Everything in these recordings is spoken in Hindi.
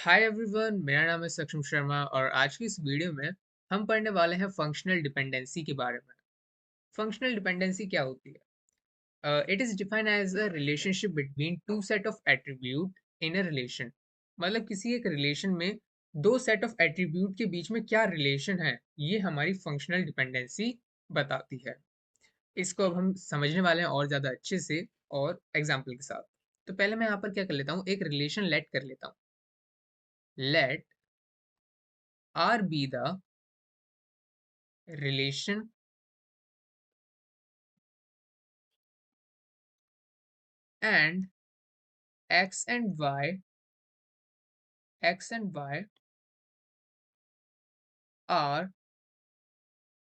हाय एवरीवन, मेरा नाम है सक्षम शर्मा और आज की इस वीडियो में हम पढ़ने वाले हैं फंक्शनल डिपेंडेंसी के बारे में। फंक्शनल डिपेंडेंसी क्या होती है? It is defined as a relationship between two set of attribute in a relation. मतलब किसी एक रिलेशन में दो सेट ऑफ एट्रीब्यूट के बीच में क्या रिलेशन है, ये हमारी फंक्शनल डिपेंडेंसी बताती है। इसको अब हम समझने वाले हैं और ज़्यादा अच्छे से और एग्जाम्पल के साथ। तो पहले मैं यहाँ पर क्या कर लेता हूँ, एक रिलेशन लेट कर लेता हूँ। Let R be the relation and x and y are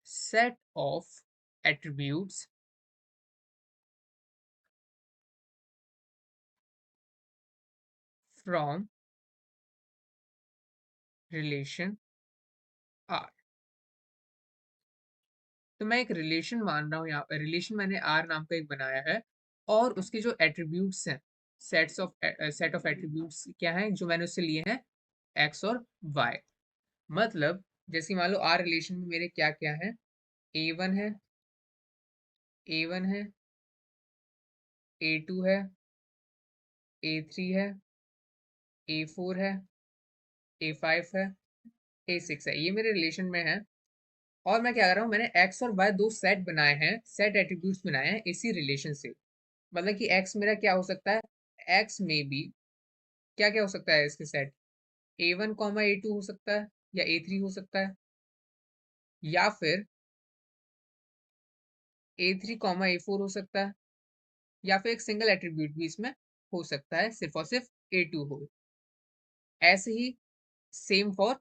set of attributes from relation R। तो मैं एक रिलेशन मान रहा हूँ, यहाँ पर रिलेशन मैंने R नाम का एक बनाया है और उसके जो एट्रीब्यूट्स हैं, सेट ऑफ एट्रीब्यूट्स क्या हैं जो मैंने उससे लिए हैं, x और y। मतलब जैसे मान लो R रिलेशन में मेरे क्या क्या है, a1 है, a1 है, a2 है, a3 है, a4 है, a5 है, a6 है। ये मेरे रिलेशन में है और मैं क्या कर रहा हूँ, मैंने x और y दो सेट बनाए हैं, सेट एट्रीब्यूट्स बनाए हैं इसी रिलेशन से। मतलब कि x मेरा क्या हो सकता है, x में भी क्या क्या हो सकता है इसके सेट, a1 कॉमा a2 हो सकता है या a3 हो सकता है, या फिर a3 कॉमा a4 हो सकता है, या फिर एक सिंगल एट्रीब्यूट भी इसमें हो सकता है, सिर्फ और सिर्फ a2 हो। ऐसे ही सेम फॉर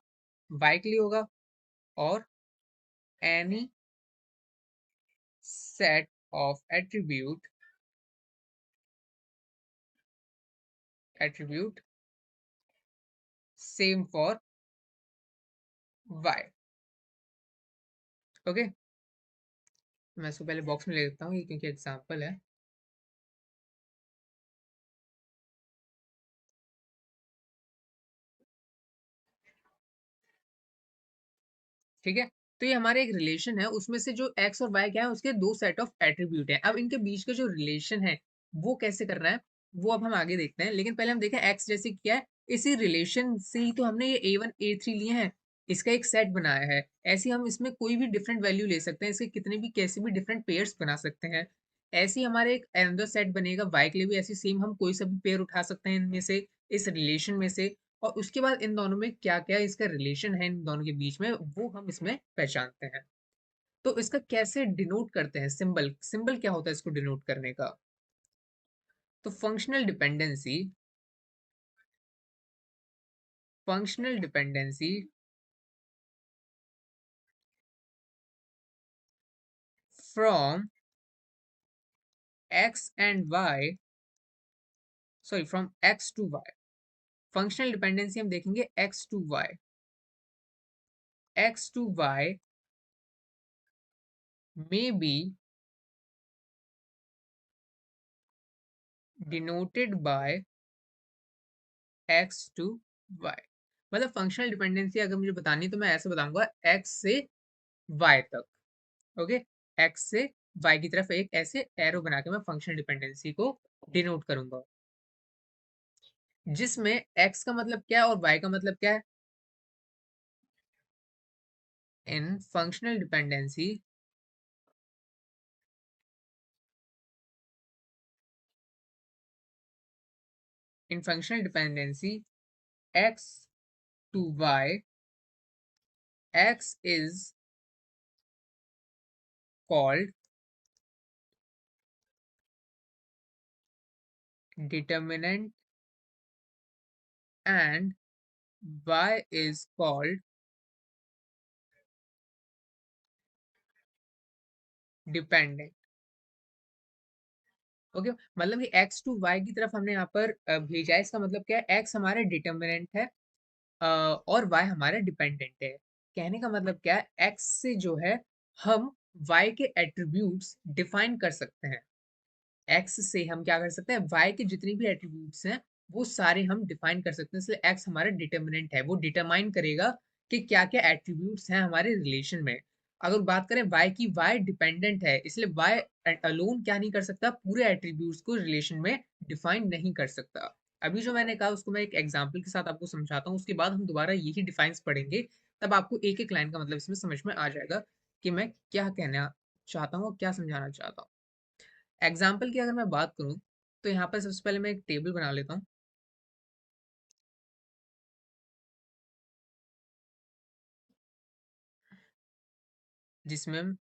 y के लिए होगा। और any set of attribute same for y। Okay, मैं इसको पहले बॉक्स में ले लेता हूँ ये क्योंकि एग्जांपल है। ठीक है, तो ये हमारे एक रिलेशन है, उसमें से जो x और y क्या है, उसके दो सेट ऑफ एट्रीब्यूट है। अब इनके बीच का जो रिलेशन है वो कैसे करना है वो अब हम आगे देखते हैं, लेकिन पहले हम देखें x जैसे क्या है। इसी रिलेशन से ही तो हमने ये a1 a3 लिए हैं, इसका एक सेट बनाया है। ऐसे ही हम इसमें कोई भी डिफरेंट वैल्यू ले सकते हैं, इसके कितने भी कैसे भी डिफरेंट पेयर्स बना सकते हैं। ऐसे ही हमारे एक अनदर सेट बनेगा y के लिए भी, ऐसे सेम हम कोई सा भी पेयर उठा सकते हैं इनमें से, इस रिलेशन में से। और उसके बाद इन दोनों में क्या क्या इसका रिलेशन है इन दोनों के बीच में वो हम इसमें पहचानते हैं। तो इसका कैसे डिनोट करते हैं, सिंबल सिंबल क्या होता है इसको डिनोट करने का। तो functional dependency from X and Y, sorry from X to Y. Functional dependency हम देखेंगे X to Y. X to Y may be denoted by x to y। मतलब फंक्शनल डिपेंडेंसी अगर मुझे बतानी है तो मैं ऐसे बताऊंगा, x से y तक। ओके, x से y की तरफ एक ऐसे एरो बना के मैं फंक्शनल डिपेंडेंसी को डिनोट करूंगा, जिसमें x का मतलब क्या है और y का मतलब क्या है। इन functional dependency in functional dependency x to y, x is called determinant and y is called dependent। Okay, मतलब कि x टू y की तरफ हमने यहाँ पर भेजा है, इसका मतलब क्या है, x हमारा डिटर्मिनेंट है और y हमारा डिपेंडेंट है। कहने का मतलब क्या है, x से जो है हम y के एट्रीब्यूट्स डिफाइन कर सकते हैं। x से हम क्या कर सकते हैं, y के जितने भी एट्रीब्यूट्स हैं वो सारे हम डिफाइन कर सकते हैं। इसलिए एक्स हमारा डिटर्मिनेंट है, वो डिटरमाइन करेगा कि क्या क्या एट्रीब्यूट्स हैं हमारे रिलेशन में। अगर बात करें वाई की, वाई डिपेंडेंट है, इसलिए वाई अलोन क्या नहीं कर सकता, पूरे एट्रीब्यूट्स को रिलेशन में डिफाइन नहीं कर सकता। अभी जो मैंने कहा उसको मैं एक एग्जांपल के साथ आपको समझाता हूँ, उसके बाद हम दोबारा यही डिफाइंस पढ़ेंगे, तब आपको एक एक लाइन का मतलब इसमें समझ में आ जाएगा कि मैं क्या कहना चाहता हूँ और क्या समझाना चाहता हूँ। एग्जाम्पल की अगर मैं बात करूँ, तो यहाँ पर सबसे पहले मैं एक टेबल बना लेता हूँ, जिसमें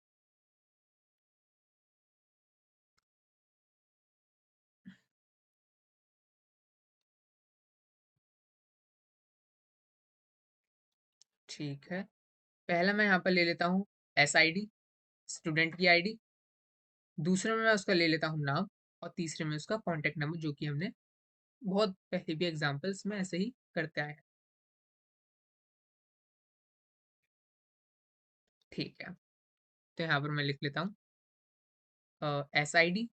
ठीक है, पहला मैं यहाँ पर ले लेता हूँ एस आई डी, स्टूडेंट की आईडी। दूसरे में मैं उसका ले लेता हूँ नाम, और तीसरे में उसका कॉन्टेक्ट नंबर, जो कि हमने बहुत पहले भी एग्जाम्पल्स में ऐसे ही करते आए हैं। ठीक है, तो यहाँ पर मैं लिख लेता हूँ S I D,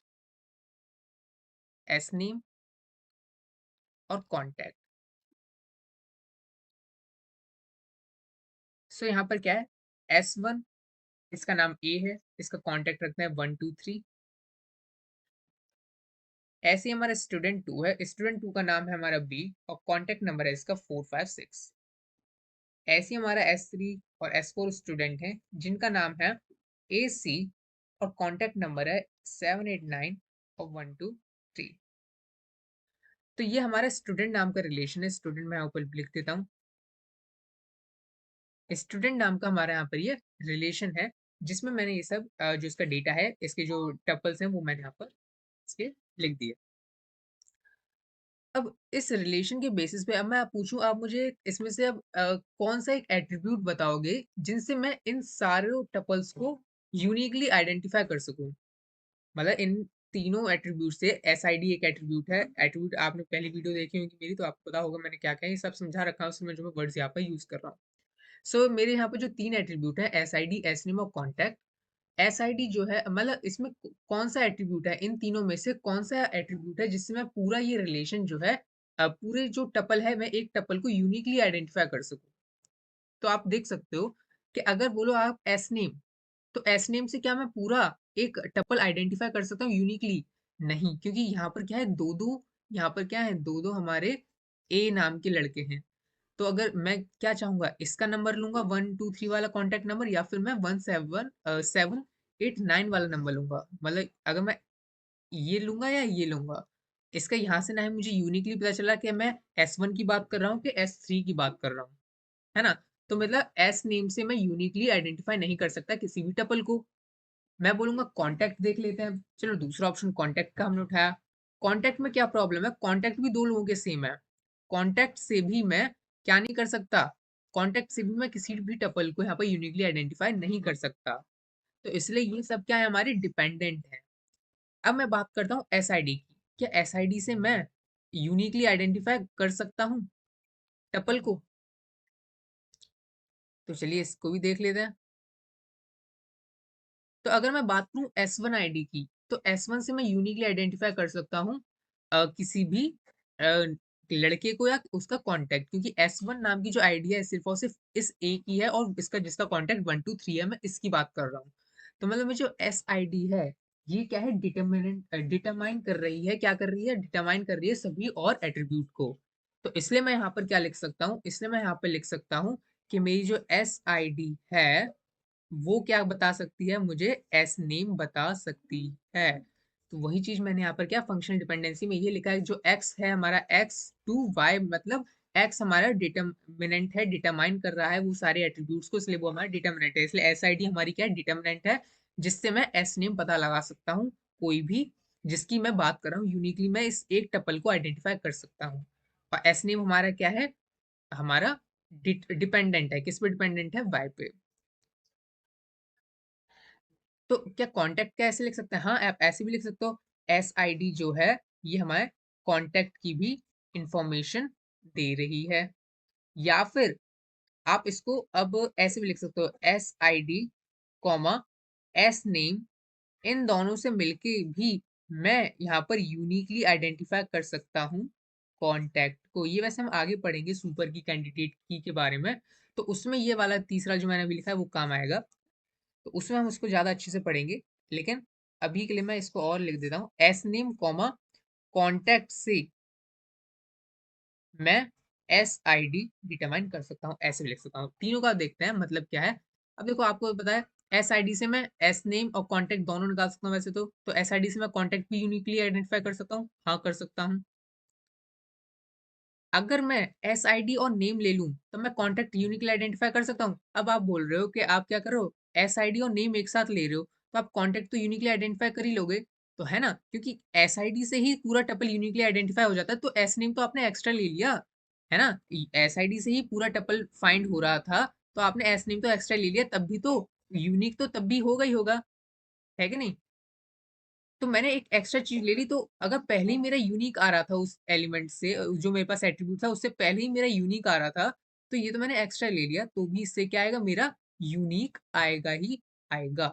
S name और कॉन्टैक्ट। सो यहाँ पर क्या है, एस वन, इसका नाम ए है, इसका कॉन्टैक्ट रखना है 123। ऐसे ही हमारा स्टूडेंट टू है, स्टूडेंट टू का नाम है हमारा बी, और कॉन्टैक्ट नंबर है इसका 456। ऐसे ही हमारा एस थ्री और एस फोर स्टूडेंट हैं, जिनका नाम है ए सी, और कॉन्टैक्ट नंबर है 789 और 123। तो ये हमारा स्टूडेंट नाम का रिलेशन है। स्टूडेंट मैं यहाँ ऊपर लिख देता हूँ, स्टूडेंट नाम का हमारा यहाँ पर ये रिलेशन है, जिसमें मैंने ये सब जो इसका डेटा है, इसके जो टपल्स हैं वो मैंने यहाँ पर इसके लिख दिए। अब इस रिलेशन के बेसिस पे अब मैं आप पूछूं, आप मुझे इसमें से अब कौन सा एक एट्रीब्यूट बताओगे जिनसे मैं इन सारे टपल्स को यूनिकली आइडेंटिफाई कर सकूं। मतलब इन तीनों एट्रीब्यूट से एस आई डी एक एट्रीब्यूट है। एट्रीब्यूट आपने पहली वीडियो देखी होगी मेरी, तो आपको पता होगा मैंने क्या क्या ये सब समझा रखा है उसमें, जो मैं वर्ड्स यहाँ पर यूज कर रहा हूँ। सो मेरे यहाँ पे जो तीन एट्रीब्यूट है, S I D, S name और कॉन्टैक्ट। एस आई डी जो है, मतलब इसमें कौन सा एट्रीब्यूट है, इन तीनों में से कौन सा एट्रीब्यूट है जिससे मैं पूरा ये रिलेशन जो है, पूरे जो टपल है, मैं एक टपल को यूनिकली आइडेंटिफाई कर सकूं। तो आप देख सकते हो कि अगर बोलो आप एस नेम, तो एस नेम से क्या मैं पूरा एक टपल आइडेंटिफाई कर सकता हूँ यूनिकली? नहीं, क्योंकि यहाँ पर क्या है, दो दो, यहाँ पर क्या है, दो दो हमारे ए नाम के लड़के हैं। तो अगर मैं क्या चाहूंगा, इसका नंबर लूंगा 123 वाला कॉन्टेक्ट नंबर, या फिर मैं 17 789 वाला नंबर लूंगा। मतलब अगर मैं ये लूंगा या ये लूंगा, इसका यहाँ से ना ही मुझे यूनिकली पता चला कि मैं S1 की बात कर रहा हूँ कि S3 की बात कर रहा हूँ, है ना। तो मतलब एस नेम से मैं यूनिकली आइडेंटिफाई नहीं कर सकता किसी भी टपल को। मैं बोलूंगा कॉन्टैक्ट देख लेते हैं। चलो दूसरा ऑप्शन कॉन्टैक्ट का हमने उठाया। कॉन्टैक्ट में क्या प्रॉब्लम है, कॉन्टैक्ट भी दो लोगों के सेम है। कॉन्टैक्ट से भी मैं क्या नहीं कर सकता, कॉन्टैक्ट से भी मैं किसी भी टपल को यहाँ पर यूनिकली आइडेंटिफाई नहीं कर सकता। तो इसलिए ये सब क्या है, हमारे डिपेंडेंट है। अब मैं बात करता हूँ एस आई डी की। क्या एस आई डी से मैं यूनिकली आइडेंटिफाई कर सकता हूँ टपल को? तो चलिए इसको भी देख लेते हैं। तो अगर मैं बात करूं S1 आईडी की, तो S1 से मैं यूनिकली आइडेंटिफाई कर सकता हूं किसी भी लड़के को या उसका कांटेक्ट, क्योंकि S1 नाम की जो आईडी है सिर्फ और सिर्फ इस ए की है, और इसका जिसका कांटेक्ट 123 है, मैं इसकी बात कर रहा हूँ। तो मतलब में जो एस आई डी है, ये क्या है, डिटर्मिनेंट डिटरमाइन कर रही है, क्या कर रही है, डिटरमाइन कर रही है सभी और एट्रीब्यूट को। तो इसलिए मैं यहाँ पर क्या लिख सकता हूँ, इसलिए मैं यहाँ पर लिख सकता हूँ कि मेरी जो एस आई डी है, वो क्या बता सकती है मुझे, एस नेम बता सकती है। तो वही चीज मैंने यहाँ पर क्या, फंक्शनल डिपेंडेंसी में ये लिखा है, जो एक्स है हमारा, एक्स टू वाई, मतलब एक्स हमारा डिटर्मिनेंट है, डिटरमाइन कर रहा है वो सारे एट्रीब्यूट्स को, इसलिए वो हमारा डिटर्मिनेंट है। इसलिए एस आई डी हमारी क्या है, डिटर्मिनेंट है, जिससे मैं एस नेम पता लगा सकता हूँ, कोई भी जिसकी मैं बात कर रहा हूँ यूनिकली, मैं इस एक टपल को आइडेंटिफाई कर सकता हूँ। और एस नेम हमारा क्या है, हमारा डिपेंडेंट है, किस पे डिपेंडेंट है, वाई पे। तो क्या कॉन्टेक्ट का ऐसे लिख सकते हैं? हाँ, आप ऐसे भी लिख सकते हो। एस आई डी जो है, ये हमारे कॉन्टेक्ट की भी इंफॉर्मेशन दे रही है। या फिर आप इसको अब ऐसे भी लिख सकते हो, S I D comma S name, इन दोनों से मिलके भी मैं यहाँ पर यूनिकली आइडेंटिफाई कर सकता हूँ कॉन्टैक्ट को, ये वैसे हम आगे पढ़ेंगे सुपर की, कैंडिडेट की के बारे में, तो उसमें ये वाला तीसरा जो मैंने अभी लिखा है वो काम आएगा, तो उसमें हम उसको ज़्यादा अच्छे से पढ़ेंगे। लेकिन अभी के लिए मैं इसको और लिख देता हूँ, एस नेम कॉमा कॉन्टैक्ट से मैं एस आई डी डिटरमाइन कर सकता हूँ, ऐसे भी लिख सकता हूँ। तीनों का देखते हैं मतलब क्या है। अब देखो आपको पता है एस आई डी से मैं एस नेम और कॉन्टैक्ट दोनों निकाल सकता हूँ वैसे तो एस आई डी से मैं कॉन्टैक्ट भी यूनिकली आइडेंटिफाई कर सकता हूँ, हाँ कर सकता हूँ। अगर मैं एस आई डी और नेम ले लूं तो मैं कॉन्टैक्ट यूनिकली आइडेंटिफाई कर सकता हूँ। अब आप बोल रहे हो कि आप क्या करो, एस आई डी और नेम एक साथ ले रहे हो तो आप कॉन्टैक्ट तो यूनिकली आइडेंटिफाई कर ही लोगे, तो है ना, क्योंकि एस आई डी से ही पूरा टपल यूनिकली आइडेंटिफाई हो जाता है, तो एस नेम तो आपने एक्स्ट्रा ले लिया, है ना। एस आई डी से ही पूरा टपल फाइंड हो रहा था, तो आपने एस नेम तो एक्स्ट्रा ले लिया, तब भी तो यूनिक तो तब भी होगा ही होगा, है कि नहीं। तो मैंने एक एक्स्ट्रा चीज ले ली, तो अगर पहले ही मेरा यूनिक आ रहा था उस एलिमेंट से, जो मेरे पास एट्रीब्यूट था उससे पहले ही मेरा यूनिक आ रहा था, तो ये तो मैंने एक्स्ट्रा ले लिया, तो भी इससे क्या आएगा, मेरा यूनिक आएगा ही आएगा।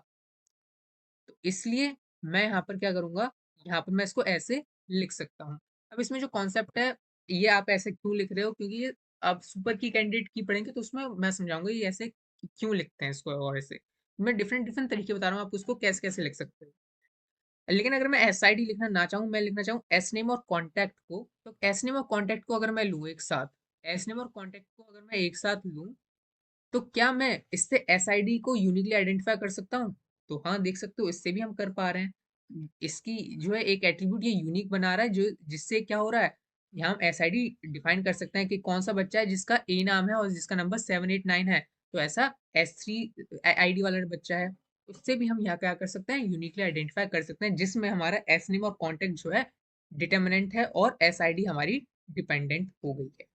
तो इसलिए मैं यहाँ पर क्या करूंगा, यहाँ पर मैं इसको ऐसे लिख सकता हूँ। अब इसमें जो कॉन्सेप्ट है, ये आप ऐसे क्यों लिख रहे हो, क्योंकि ये आप सुपर की कैंडिडेट की पढ़ेंगे तो उसमें मैं समझाऊंगा ये ऐसे क्यों लिखते हैं इसको, और ऐसे मैं डिफरेंट डिफरेंट तरीके बता रहा हूँ, आप उसको कैसे कैसे लिख सकते हो। लेकिन अगर मैं एस आई डी लिखना ना चाहूँ, मैं लिखना चाहूँ एस नेम और कॉन्टैक्ट को, तो एस नेम और कॉन्टैक्ट को अगर मैं लूँ एक साथ, एस नेम और कॉन्टैक्ट को अगर मैं एक साथ लूँ, तो क्या मैं इससे एस आई डी को यूनिकली आइडेंटिफाई कर सकता हूँ। तो हाँ देख सकते हो, इससे भी हम कर पा रहे हैं। इसकी जो है एक एट्रीब्यूट ये यूनिक बना रहा है, जो जिससे क्या हो रहा है, यहाँ हम एस आई डी डिफाइन कर सकते हैं कि कौन सा बच्चा है जिसका ए नाम है और जिसका नंबर 789 है, तो ऐसा S3 आई डी वाला बच्चा है, उससे भी हम यहाँ क्या कर सकते हैं, यूनिकली आइडेंटिफाई कर सकते हैं, जिसमें हमारा एस नेम और कॉन्टेक्ट जो है डिटर्मिनेंट है और एस आई डी हमारी डिपेंडेंट हो गई है।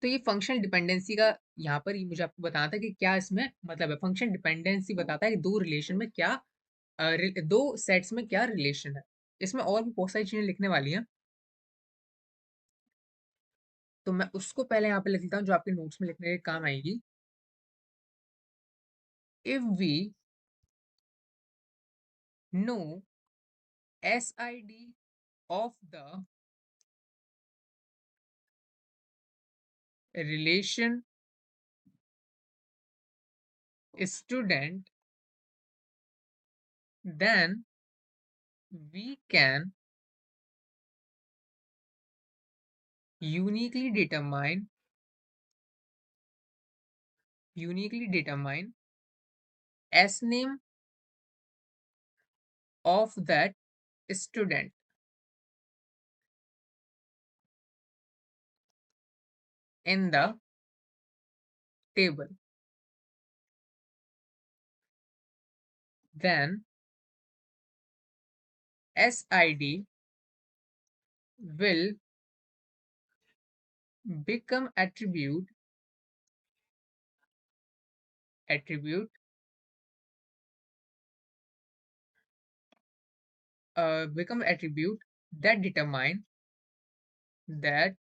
तो ये फंक्शनल डिपेंडेंसी का यहाँ पर ही मुझे आपको बताना था कि क्या इसमें मतलब है। फंक्शन डिपेंडेंसी बताता है कि दो रिलेशन में क्या दो सेट्स में क्या रिलेशन है। इसमें और भी बहुत सारी चीजें लिखने वाली हैं, तो मैं उसको पहले यहाँ पे लिख लेता हूँ जो आपके नोट्स में लिखने के काम आएगी। If we know S I D of the relation student, then we can uniquely determine s name of that student in the table. Then SID will become attribute become attribute that that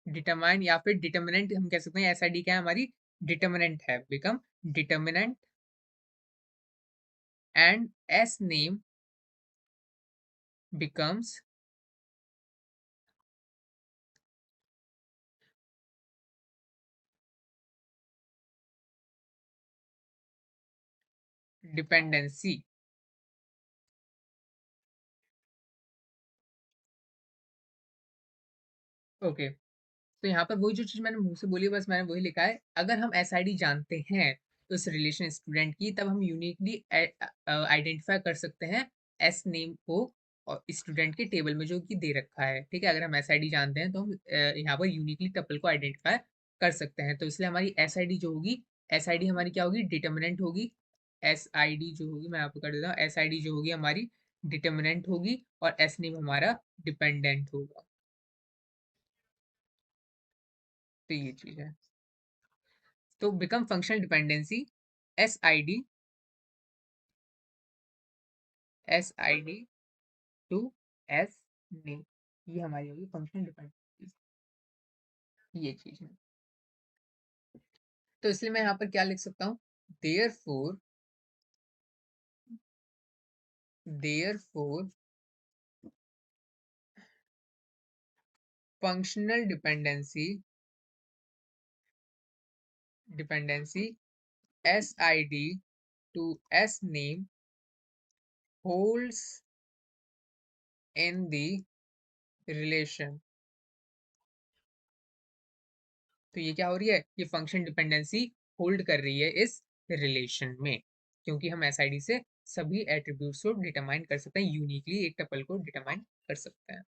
determine या फिर डिटर्मिनेंट हम कह सकते हैं, एसआईडी क्या है हमारी, डिटर्मिनेंट है, become determinant and S name becomes dependency. Okay, तो यहाँ पर वही जो चीज मैंने मुंह से बोली बस मैंने वही लिखा है। अगर हम एसआईडी जानते हैं उस रिलेशन स्टूडेंट की, तब हम यूनिकली आइडेंटिफाई कर सकते हैं एस नेम को और स्टूडेंट के टेबल में जो कि दे रखा है, ठीक है। अगर हम एसआईडी जानते हैं तो हम यहाँ पर यूनिकली टपल को आइडेंटिफाई कर सकते हैं, तो इसलिए हमारी एसआईडी जो होगी, एसआईडी हमारी क्या होगी, डिटर्मिनेंट होगी। एसआईडी जो होगी मैं आपको कर देता हूँ, एसआईडी जो होगी हमारी डिटर्मिनेंट होगी और एस नेम हमारा डिपेंडेंट होगा। तो ये चीज है। तो become functional dependency S I D to S name, ये हमारी होगी फंक्शनल डिपेंडेंसी, ये चीज है। तो इसलिए मैं यहाँ पर क्या लिख सकता हूँ, therefore therefore functional dependency SID to SNAME holds in the relation। तो ये क्या हो रही है, ये फंक्शन डिपेंडेंसी होल्ड कर रही है इस रिलेशन में, क्योंकि हम एसआईडी से सभी एट्रीब्यूट्स को डिटरमाइन कर सकते हैं, यूनिकली एक टपल को डिटरमाइन कर सकते हैं।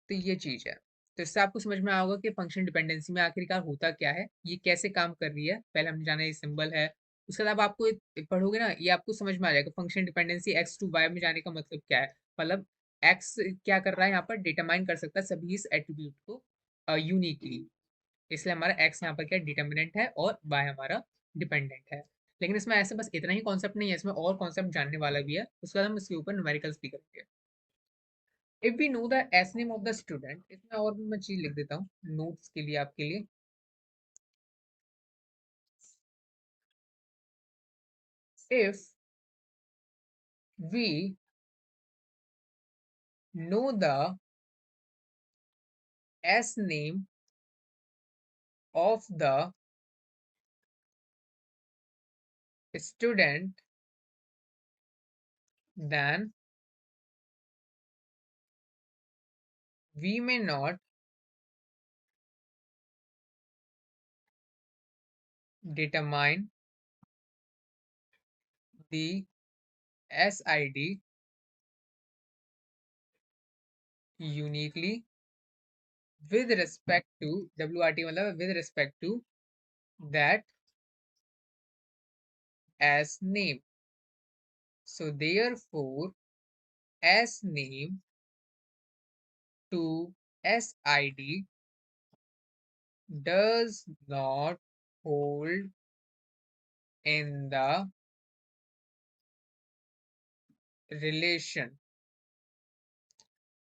तो ये चीज है। तो इससे आपको समझ में आएगा कि फंक्शन डिपेंडेंसी में आखिरकार होता क्या है, ये कैसे काम कर रही है। पहले हमने जाना ये सिंबल है, उसके बाद आपको पढ़ोगे ना, ये आपको समझ में आ जाएगा function dependency X to Y में जाने का मतलब क्या है। मतलब एक्स क्या कर रहा है, यहाँ पर डिटरमाइन कर सकता है सभी इस एट्रीब्यूट को यूनिकली, इसलिए हमारा एक्स यहाँ पर क्या डिटर्मिनेंट है और वाई हमारा डिपेंडेंट है। लेकिन इसमें ऐसे बस इतना ही कॉन्सेप्ट नहीं है, इसमें और कॉन्सेप्ट जानने वाला भी है, उसके बाद हम इसके ऊपर न्यूमेरिकल्स भी करेंगे। If we know the S name of the student, इसमें और भी मैं चीज लिख देता हूँ नोट्स के लिए आपके लिए। If we know the S name of the student then we may not determine the SID uniquely with respect to WRT मतलब with respect to that as name। So therefore as name to SID does not hold in the relation।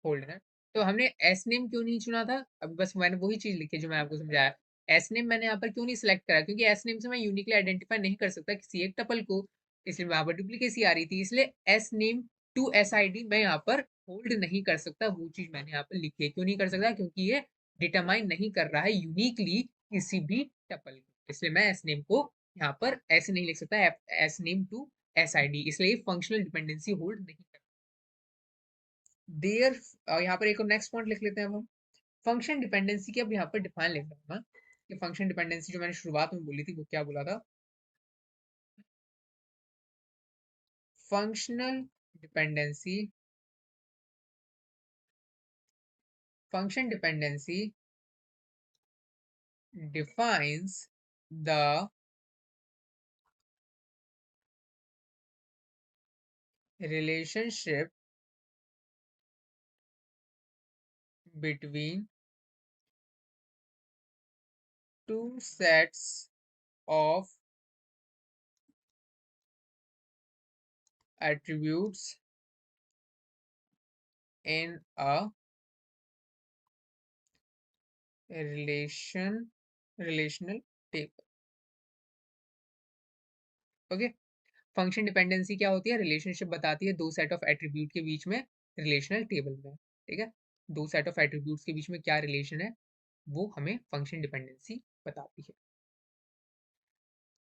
Hold है, तो हमने एस नेम क्यों नहीं चुना था, अब बस मैंने वही चीज लिखी जो मैं आपको समझाया। एस नेम मैंने यहाँ पर क्यों नहीं सिलेक्ट करा, क्योंकि एस नेम से मैं यूनिकली आइडेंटिफाई नहीं कर सकता किसी एक टपल को, इसलिए वहां पर डुप्लीकेसी आ रही थी, इसलिए S name to S I D मैं यहाँ पर होल्ड नहीं कर सकता, वो चीज मैंने यहाँ पर लिखी है। क्यों नहीं कर सकता, क्योंकि ये डिटरमाइन नहीं कर रहा है यूनिकली किसी भी टपल को, इसलिए मैं एस नेम को यहाँ पर ऐसे नहीं लिख सकता S name to S I D, इसलिए फंक्शनल डिपेंडेंसी होल्ड नहीं कर देयर। यहाँ पर एक और नेक्स्ट पॉइंट लिख लेते हैं अब हम फंक्शन डिपेंडेंसी की। अब यहाँ पर डिफाइन लिख रहा हूँ मैं कि फंक्शन डिपेंडेंसी जो मैंने शुरुआत में बोली थी वो क्या बोला था। Functional dependency, function dependency defines the relationship between two sets of attributes in a relational table। Okay, function dependency क्या होती है, रिलेशनशिप बताती है दो सेट ऑफ एट्रीब्यूट के बीच में रिलेशनल टेबल में। ठीक है, दो सेट ऑफ एट्रीब्यूट्स के बीच में क्या रिलेशन है वो हमें फंक्शन डिपेंडेंसी बताती है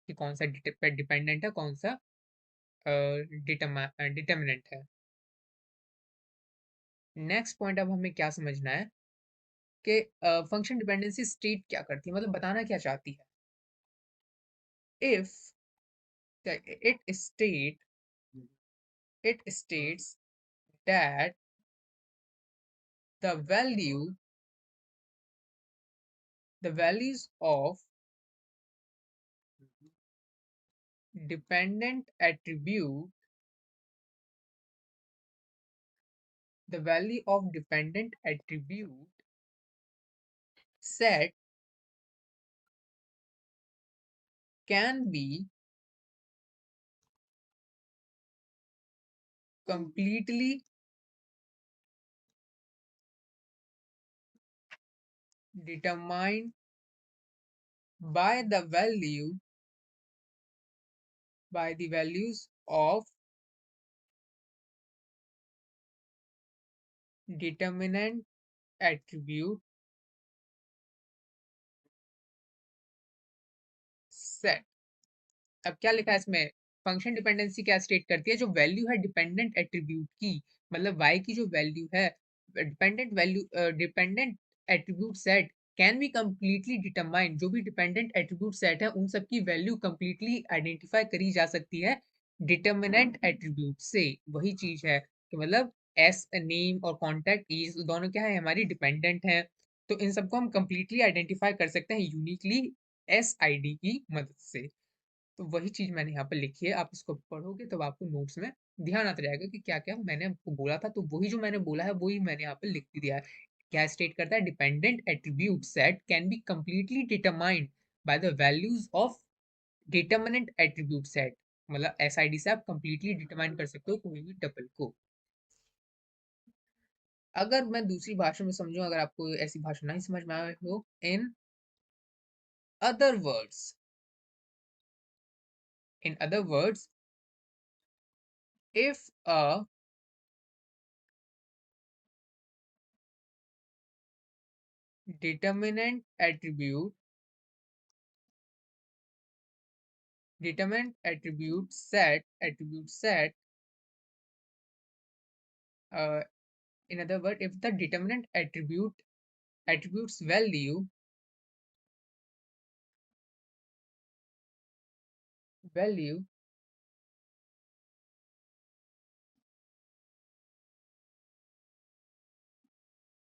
कि कौन सा डिपेंडेंट है, कौन सा डिटर्मिनेंट है। नेक्स्ट पॉइंट अब हमें क्या समझना है कि फंक्शन डिपेंडेंसी स्टेट क्या करती है, मतलब बताना क्या चाहती है। If it state it states that the values of dependent attribute the value of dependent attribute set can be completely determined by the values of determinant attribute set. अब क्या लिखा है इसमें, फंक्शन डिपेंडेंसी क्या स्टेट करती है, जो वैल्यू है डिपेंडेंट एट्रीब्यूट की, मतलब y की जो वैल्यू है, dependent attribute set can be completely determine, जो भी डिपेंडेंट एट्रीब्यूट सेट है उन सब की वैल्यू कंप्लीटली आइडेंटिफाई करी जा सकती है डिटर्मिनेंट एट्रीब्यूट से। वही चीज है कि मतलब एस नेम और कॉन्टैक्ट इज दोनों क्या है, हमारी डिपेंडेंट है, तो इन सबको हम कंप्लीटली आइडेंटिफाई कर सकते हैं यूनिकली एस आई डी की मदद से। तो वही चीज मैंने यहाँ पर लिखी है, आप इसको पढ़ोगे तब आपको नोट्स में ध्यान आता रहेगा कि क्या क्या मैंने आपको बोला था, तो वही जो मैंने बोला है वही मैंने यहाँ पर लिख भी दिया है। क्या स्टेट करता है, dependent attribute set can be completely determined by the values of determinant attribute set, मतलब एसआईडी से आप कंप्लीटली डिटरमाइन कर सकते हो कोई भी टपल को। अगर मैं दूसरी भाषा में समझूं, अगर आपको ऐसी भाषा नहीं समझ में आए हो, in other words, in other words, if a determinant attribute set uh, in other words, if the determinant attributes value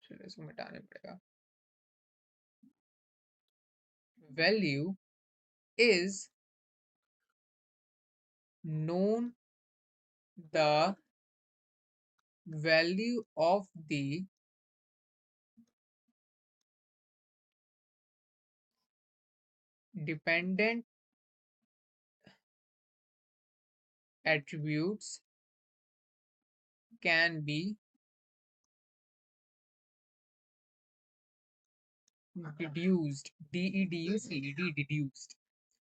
चलो इसको मिटाने पड़ेगा, value is known, the value of the dependent attributes can be deduced, deduced।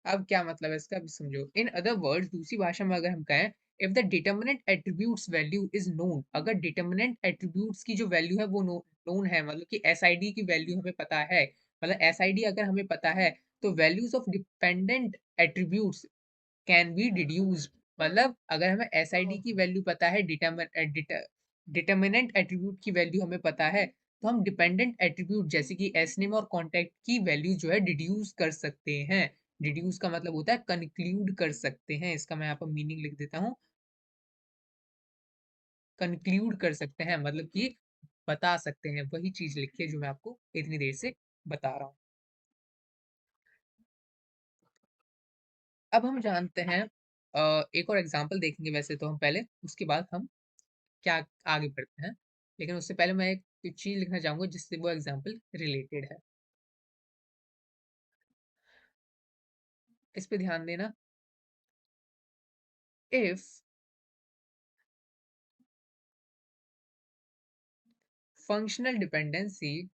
अब क्या मतलब है इसका, अभी समझो। इन अदर वर्ड्स, दूसरी भाषा में अगर हम कहें, if the determinant attributes value is known, अगर डिटर्मिनेंट एट्रीब्यूट्स की जो वैल्यू है वो नोन है, मतलब कि एसआईडी की वैल्यू हमें पता है, मतलब एसआईडी अगर हमें पता है, तो values of dependent attributes can be deduced, मतलब अगर हमें एसआईडी की वैल्यू पता है, डिटर्मिनेंट एट्रीब्यूट की वैल्यू हमें पता है, तो हम डिपेंडेंट एट्रीब्यूट जैसे कि एस नेम और कॉन्टैक्ट की वैल्यू जो है डिड्यूस कर सकते हैं। डिड्यूस का मतलब होता है कंक्लूड कर सकते हैं, इसका मैं यहाँ पर मीनिंग लिख देता हूँ, कंक्लूड कर सकते हैं मतलब कि बता सकते हैं, वही चीज लिखी है जो मैं आपको इतनी देर से बता रहा हूँ। अब हम जानते हैं, एक और एग्जांपल देखेंगे वैसे तो हम पहले, उसके बाद हम क्या आगे बढ़ते हैं, लेकिन उससे पहले मैं एक चीज लिखना चाहूंगा जिससे वो एग्जांपल रिलेटेड है, इस पे ध्यान देना। If functional dependency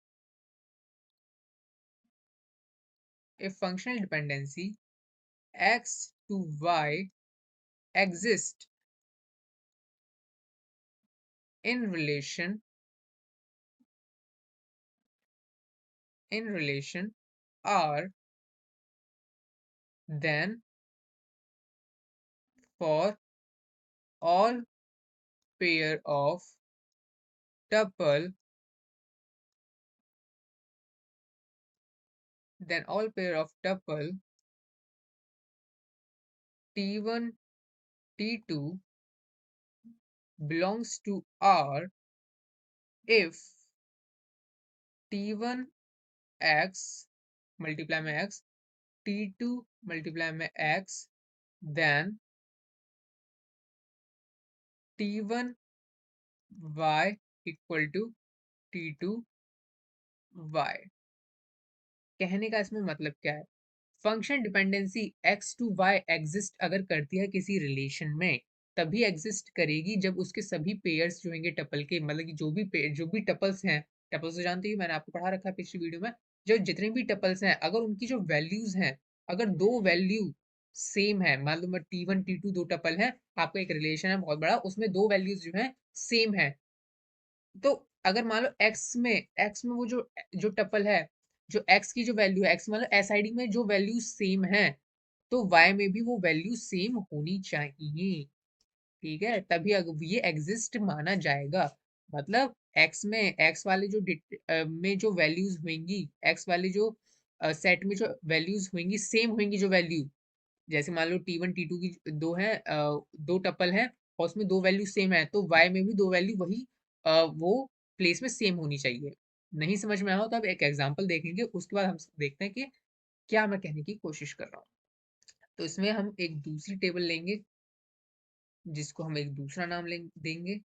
if functional dependency x to y exist in relation R, then for all pair of tuple t1 t2 belongs to R if t1 x multiply में x, t2 multiply में x, then t1 y equal to t2 y। कहने का इसमें मतलब क्या है, function dependency x to y exist अगर करती है किसी रिलेशन में, तभी एग्जिस्ट करेगी जब उसके सभी पेयर्स जो होंगे टपल के, मतलब कि जो भी टपल्स हैं, टपल्स तो जानते ही, मैंने आपको पढ़ा रखा है पिछली वीडियो में, जो जितने भी टपल्स हैं अगर उनकी जो वैल्यूज हैं, अगर दो वैल्यू सेम है, मान लो मैं T1 T2 दो टपल है, आपका एक रिलेशन है बहुत बड़ा, उसमें दो वैल्यूज जो है सेम है, तो अगर मान लो एक्स में वो जो जो टपल है, जो एक्स की जो वैल्यू है, एक्स मतलब एसआईडी में जो वैल्यू सेम है, तो वाई में भी वो वैल्यू सेम होनी चाहिए। ठीक है, तभी अगर ये एग्जिस्ट माना जाएगा। मतलब एक्स में एक्स वाले जो में जो वैल्यूज होंगी, एक्स वाले जो सेट में जो वैल्यूज होंगी सेम होंगी जो वैल्यू, जैसे मान लो T1 T2 की दो है, दो टपल है और उसमें दो वैल्यू सेम है, तो y में भी दो वैल्यू वही वो प्लेस में सेम होनी चाहिए। नहीं समझ में आया हो तो अब एक एग्जांपल देखेंगे, उसके बाद हम देखते हैं कि क्या मैं कहने की कोशिश कर रहा हूँ। तो इसमें हम एक दूसरी टेबल लेंगे, जिसको हम एक दूसरा नाम देंगे,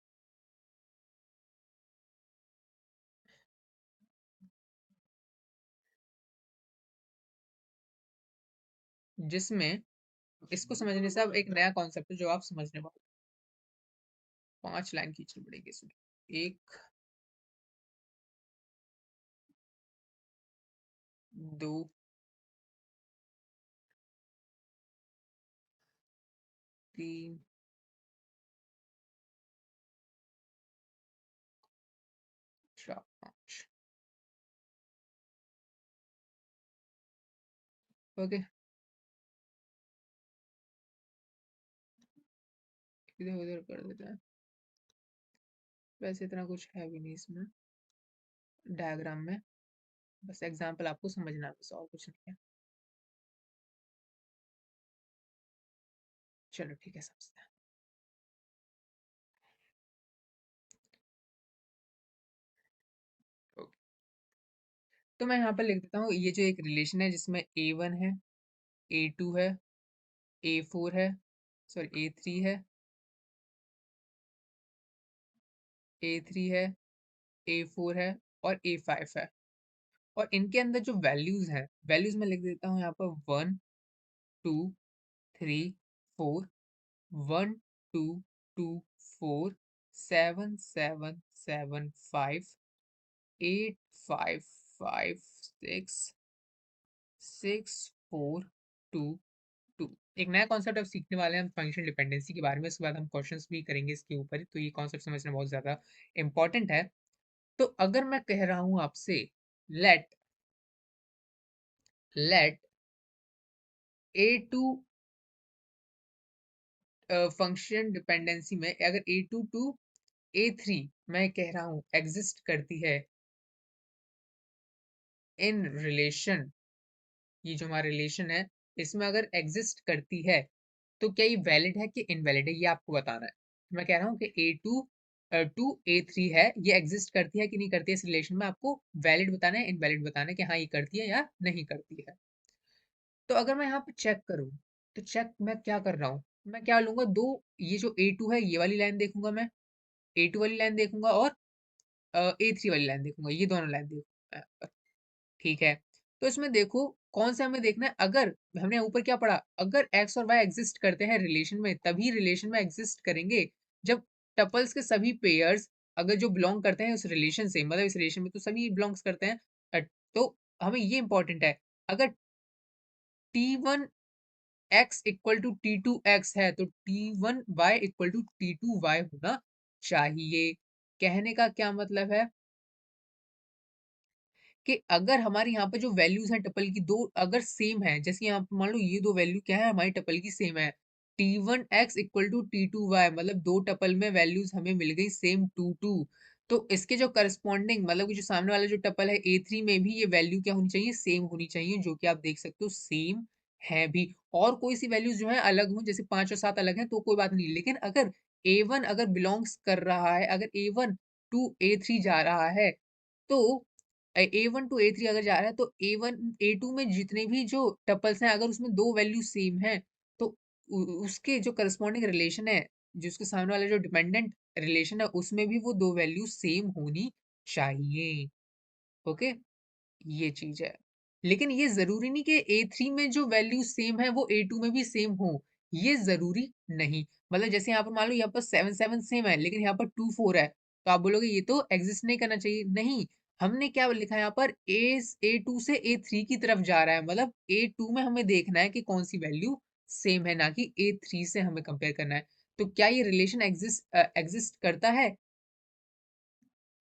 जिसमें इसको समझने से अब एक नया कॉन्सेप्ट है जो आप समझने वाले। 5 लाइन खींचनी पड़ेगी इसमें, 1 2 3 4 5। ओके, इधर उधर कर देते हैं। वैसे इतना कुछ है भी नहीं इसमें डायग्राम में, बस एग्जांपल आपको समझना है, बस और कुछ नहीं है। चलो ठीक है, समझते हैं। ओके, तो मैं यहाँ पर लिख देता हूँ, ये जो एक रिलेशन है जिसमें A1 है, A2 है, A4 है, सॉरी A3 है, A3 है, A4 है और A5 है। और इनके अंदर जो वैल्यूज हैं, वैल्यूज में लिख देता हूँ यहाँ पर 1 2 3 4, 1 2 2 4 7 7 7 5 8 5 5 6 6 4 2 2। एक नया कॉन्सेप्ट अब सीखने वाले हैं हम फंक्शन डिपेंडेंसी के बारे में, उसके बाद हम क्वेश्चंस भी करेंगे इसके ऊपर ही, तो ये कॉन्सेप्ट समझना बहुत ज्यादा इंपॉर्टेंट है। तो अगर मैं कह रहा हूं आपसे, late late A2 function dependency में अगर A2 टू A3 मैं कह रहा हूं एग्जिस्ट करती है इन रिलेशन, ये जो हमारा रिलेशन है इसमें अगर एग्जिस्ट करती है, तो क्या ये वैलिड है कि इनवैलिड है, ये आपको बताना है। मैं कह रहा हूँ कि A2 टू A3 है, ये एग्जिस्ट करती है कि नहीं करती है इस रिलेशन में, आपको वैलिड बताना है इनवैलिड बताना है कि हाँ ये करती है या नहीं करती है। तो अगर मैं यहाँ पे चेक करूँ, तो चेक मैं क्या कर रहा हूँ, मैं क्या लूंगा, दो, ये जो A2 है ये वाली लाइन देखूंगा मैं, A2 वाली लाइन देखूंगा और A3 वाली लाइन देखूंगा, ये दोनों लाइन देखूंगा। ठीक है, तो इसमें देखो कौन सा हमें देखना है, अगर हमने ऊपर क्या पढ़ा, अगर एक्स और वाई एग्जिस्ट करते हैं रिलेशन में, तभी रिलेशन में एग्जिस्ट करेंगे जब टपल्स के सभी पेयर्स अगर जो बिलोंग करते हैं उस रिलेशन से, मतलब इस रिलेशन में तो सभी बिलोंग्स करते हैं। तो हमें ये इंपॉर्टेंट है, अगर T1x=T2x है तो T1y=T2y होना चाहिए। कहने का क्या मतलब है कि अगर हमारे यहाँ पे जो वैल्यूज हैं टपल की दो अगर सेम है, जैसे यहाँ पे मान लो ये दो वैल्यू क्या है हमारी टपल की सेम है, T1x=T2y, मतलब दो टपल में वैल्यूज हमें मिल गई सेम 2 2, तो इसके जो करस्पॉन्डिंग मतलब कि जो सामने वाला जो टपल है A3 में भी ये वैल्यू क्या होनी चाहिए, सेम होनी चाहिए, जो कि आप देख सकते हो सेम है भी। और कोई सी वैल्यूज जो है अलग हो, जैसे 5 और 7 अलग है तो कोई बात नहीं, लेकिन अगर A1 अगर बिलोंग्स कर रहा है, अगर A1 टू A3 जा रहा है, तो A1 टू A3 अगर जा रहा है, तो A1 A2 में जितने भी जो टपल्स हैं अगर उसमें दो वैल्यू सेम है, तो उसके जो करस्पॉन्डिंग रिलेशन है, जो उसके सामने वाला जो डिपेंडेंट रिलेशन है उसमें भी वो दो वैल्यू सेम होनी चाहिए। ओके, ये चीज है। लेकिन ये जरूरी नहीं कि A3 में जो वैल्यू सेम है वो A2 में भी सेम हो, ये जरूरी नहीं। मतलब जैसे यहाँ पर मान लो यहाँ पर 7 7 सेम है लेकिन यहाँ पर 2 4 है, तो आप बोलोगे ये तो एग्जिस्ट नहीं करना चाहिए, नहीं। हमने क्या लिखा है यहाँ पर, A2 से A3 की तरफ जा रहा है, मतलब A2 में हमें देखना है कि कौन सी वैल्यू सेम है, ना कि A3 से हमें कंपेयर करना है। तो क्या ये रिलेशन एग्जिस्ट एग्जिस्ट करता है?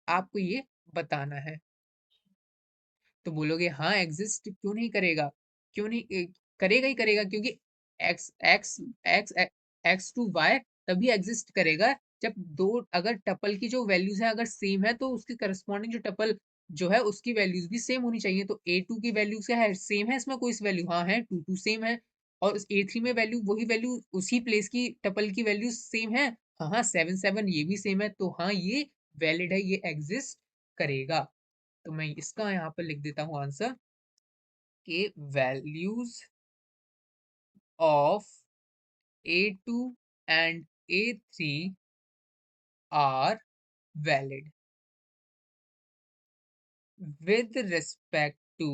आपको ये बताना है। तो बोलोगे हाँ एग्जिस्ट क्यों नहीं करेगा, क्यों नहीं करेगा ही करेगा, क्योंकि X X X X to Y तभी एग्जिस्ट करेगा जब दो, अगर टपल की जो वैल्यूज है अगर सेम है तो उसकी करस्पॉन्डिंग जो टपल जो है उसकी वैल्यूज भी सेम होनी चाहिए। तो A2 की वैल्यू क्या है, सेम है, इसमें कोई इस वैल्यू हाँ है, 2 सेम है, और A3 में वैल्यू वही वैल्यू उसी प्लेस की टपल की वैल्यू सेम है, हाँ हाँ 7 7 ये भी सेम है, तो हाँ ये वैलिड है, ये एग्जिस्ट करेगा। तो मैं इसका यहाँ पर लिख देता हूँ आंसर कि values of A2 and A3 are valid with respect to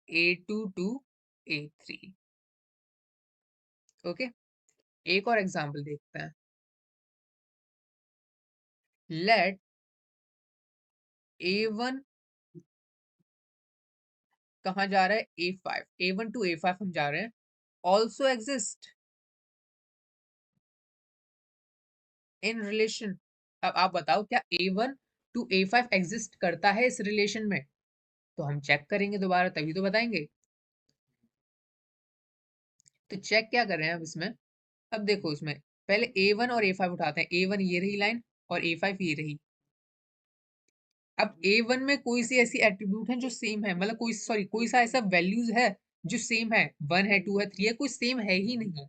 A2 to A3। Okay, एक और एग्जांपल देखते हैं। लेट A1 कहाँ जा रहा है, A5, A1 टू A5 हम जा रहे हैं, ऑल्सो एग्जिस्ट इन रिलेशन। अब आप बताओ क्या A1 टू A5 एग्जिस्ट करता है इस रिलेशन में? तो हम चेक करेंगे दोबारा तभी तो बताएंगे। तो चेक क्या कर रहे हैं अब इसमें, अब देखो इसमें पहले A1 और A5 उठाते हैं, A1 ये रही लाइन और A5 ये रही। अब A1 में कोई सी ऐसी एट्रीब्यूट है जो सेम है, मतलब कोई सॉरी कोई सा ऐसा वैल्यूज है जो सेम है, 1 है 2 है 3 है, कोई सेम है ही नहीं,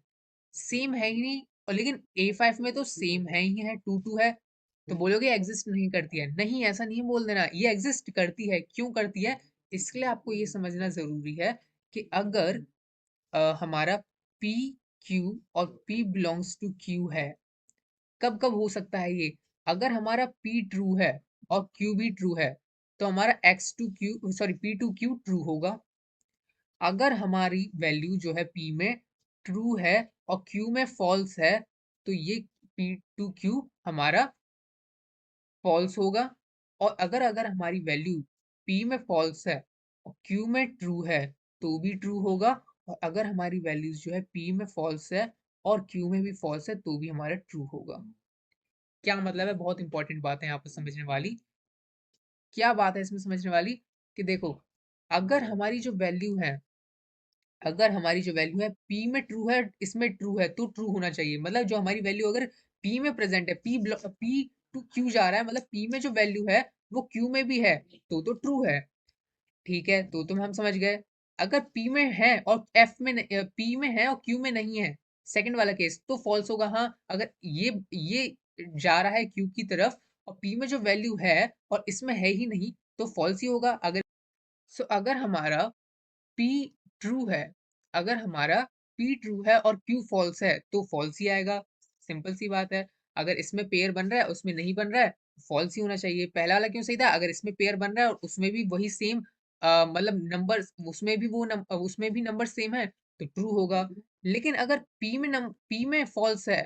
सेम है ही नहीं। और लेकिन A5 में तो सेम है ही है, 2 2 है, तो बोलोगे एग्जिस्ट नहीं करती है, नहीं ऐसा नहीं बोल देना, ये एग्जिस्ट करती है। क्यों करती है, इसके लिए आपको ये समझना जरूरी है कि अगर हमारा P Q और P बिलोंग्स टू Q है, कब कब हो सकता है ये, अगर हमारा P ट्रू है और Q भी ट्रू है तो हमारा X to Q sorry P to Q true होगा। अगर हमारी वैल्यू जो है P में ट्रू है और Q में फॉल्स है तो ये P टू Q हमारा फॉल्स होगा। और अगर अगर हमारी वैल्यू P में फॉल्स है और Q में ट्रू है तो भी ट्रू होगा। और अगर हमारी वैल्यूज जो है P में फॉल्स है और Q में भी फॉल्स है तो भी हमारा ट्रू होगा। क्या मतलब है, बहुत इंपॉर्टेंट बात है यहाँ पर समझने वाली। क्या बात है इसमें समझने वाली, कि देखो अगर हमारी जो वैल्यू है, अगर हमारी जो वैल्यू है P में ट्रू है इसमें ट्रू है तो ट्रू होना चाहिए, मतलब जो हमारी वैल्यू अगर P में प्रेजेंट है, P टू Q जा रहा है, मतलब P में जो वैल्यू है वो Q में भी है तो ट्रू है। ठीक है, तो तुम हम समझ गए। अगर P में है और F में P में है और Q में नहीं है, सेकंड वाला केस, तो फॉल्स होगा। हाँ अगर ये जा रहा है Q की तरफ और P में जो वैल्यू है और इसमें है ही नहीं तो फॉल्स ही होगा। अगर अगर हमारा P ट्रू है, अगर हमारा P ट्रू है और Q फॉल्स है तो फॉल्स ही आएगा, सिंपल सी बात है। अगर इसमें पेयर बन रहा है उसमें नहीं बन रहा है, फॉल्स ही होना चाहिए। पहला वाला क्यों सही था, अगर इसमें पेयर बन रहा है और उसमें भी वही सेम मतलब नंबर, उसमें भी उसमें भी नंबर सेम है तो ट्रू होगा। लेकिन अगर P में फॉल्स है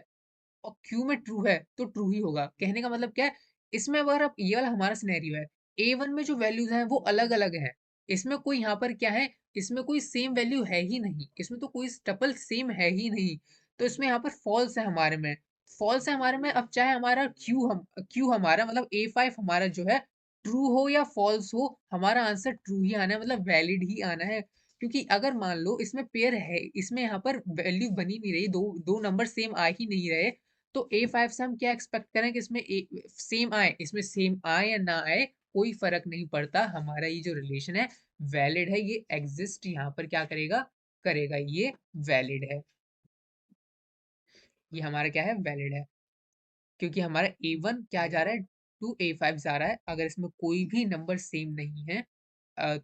और क्यू में ट्रू है तो ट्रू ही होगा। कहने का मतलब क्या है, इसमें अगर अब ये वाला हमारा सिनेरियो है, A1 में जो वैल्यूज हैं वो अलग अलग है, इसमें कोई यहाँ पर क्या है, इसमें कोई सेम वैल्यू है ही नहीं, इसमें तो कोई टपल सेम है ही नहीं, तो इसमें यहाँ पर फॉल्स है हमारे में, फॉल्स है हमारे में। अब चाहे हमारा क्यू हमारा मतलब A5 हमारा जो है ट्रू हो या फॉल्स हो, हमारा आंसर ट्रू ही आना है, मतलब वैलिड ही आना है। क्योंकि अगर मान लो इसमें पेयर है, इसमें यहाँ पर वैल्यू बनी नहीं रही, दो दो नंबर सेम आ ही नहीं रहे, तो A5 से हम क्या एक्सपेक्ट करें कि इसमें सेम आए, इसमें सेम आए या ना आए कोई फर्क नहीं पड़ता, हमारा ये जो रिलेशन है वैलिड है, ये एग्जिस्ट यहाँ पर क्या करेगा, करेगा, ये वैलिड है, ये हमारा क्या है, वैलिड है। क्योंकि हमारा A1 क्या जा रहा है, टू A5 जा रहा है, अगर इसमें कोई भी नंबर सेम नहीं है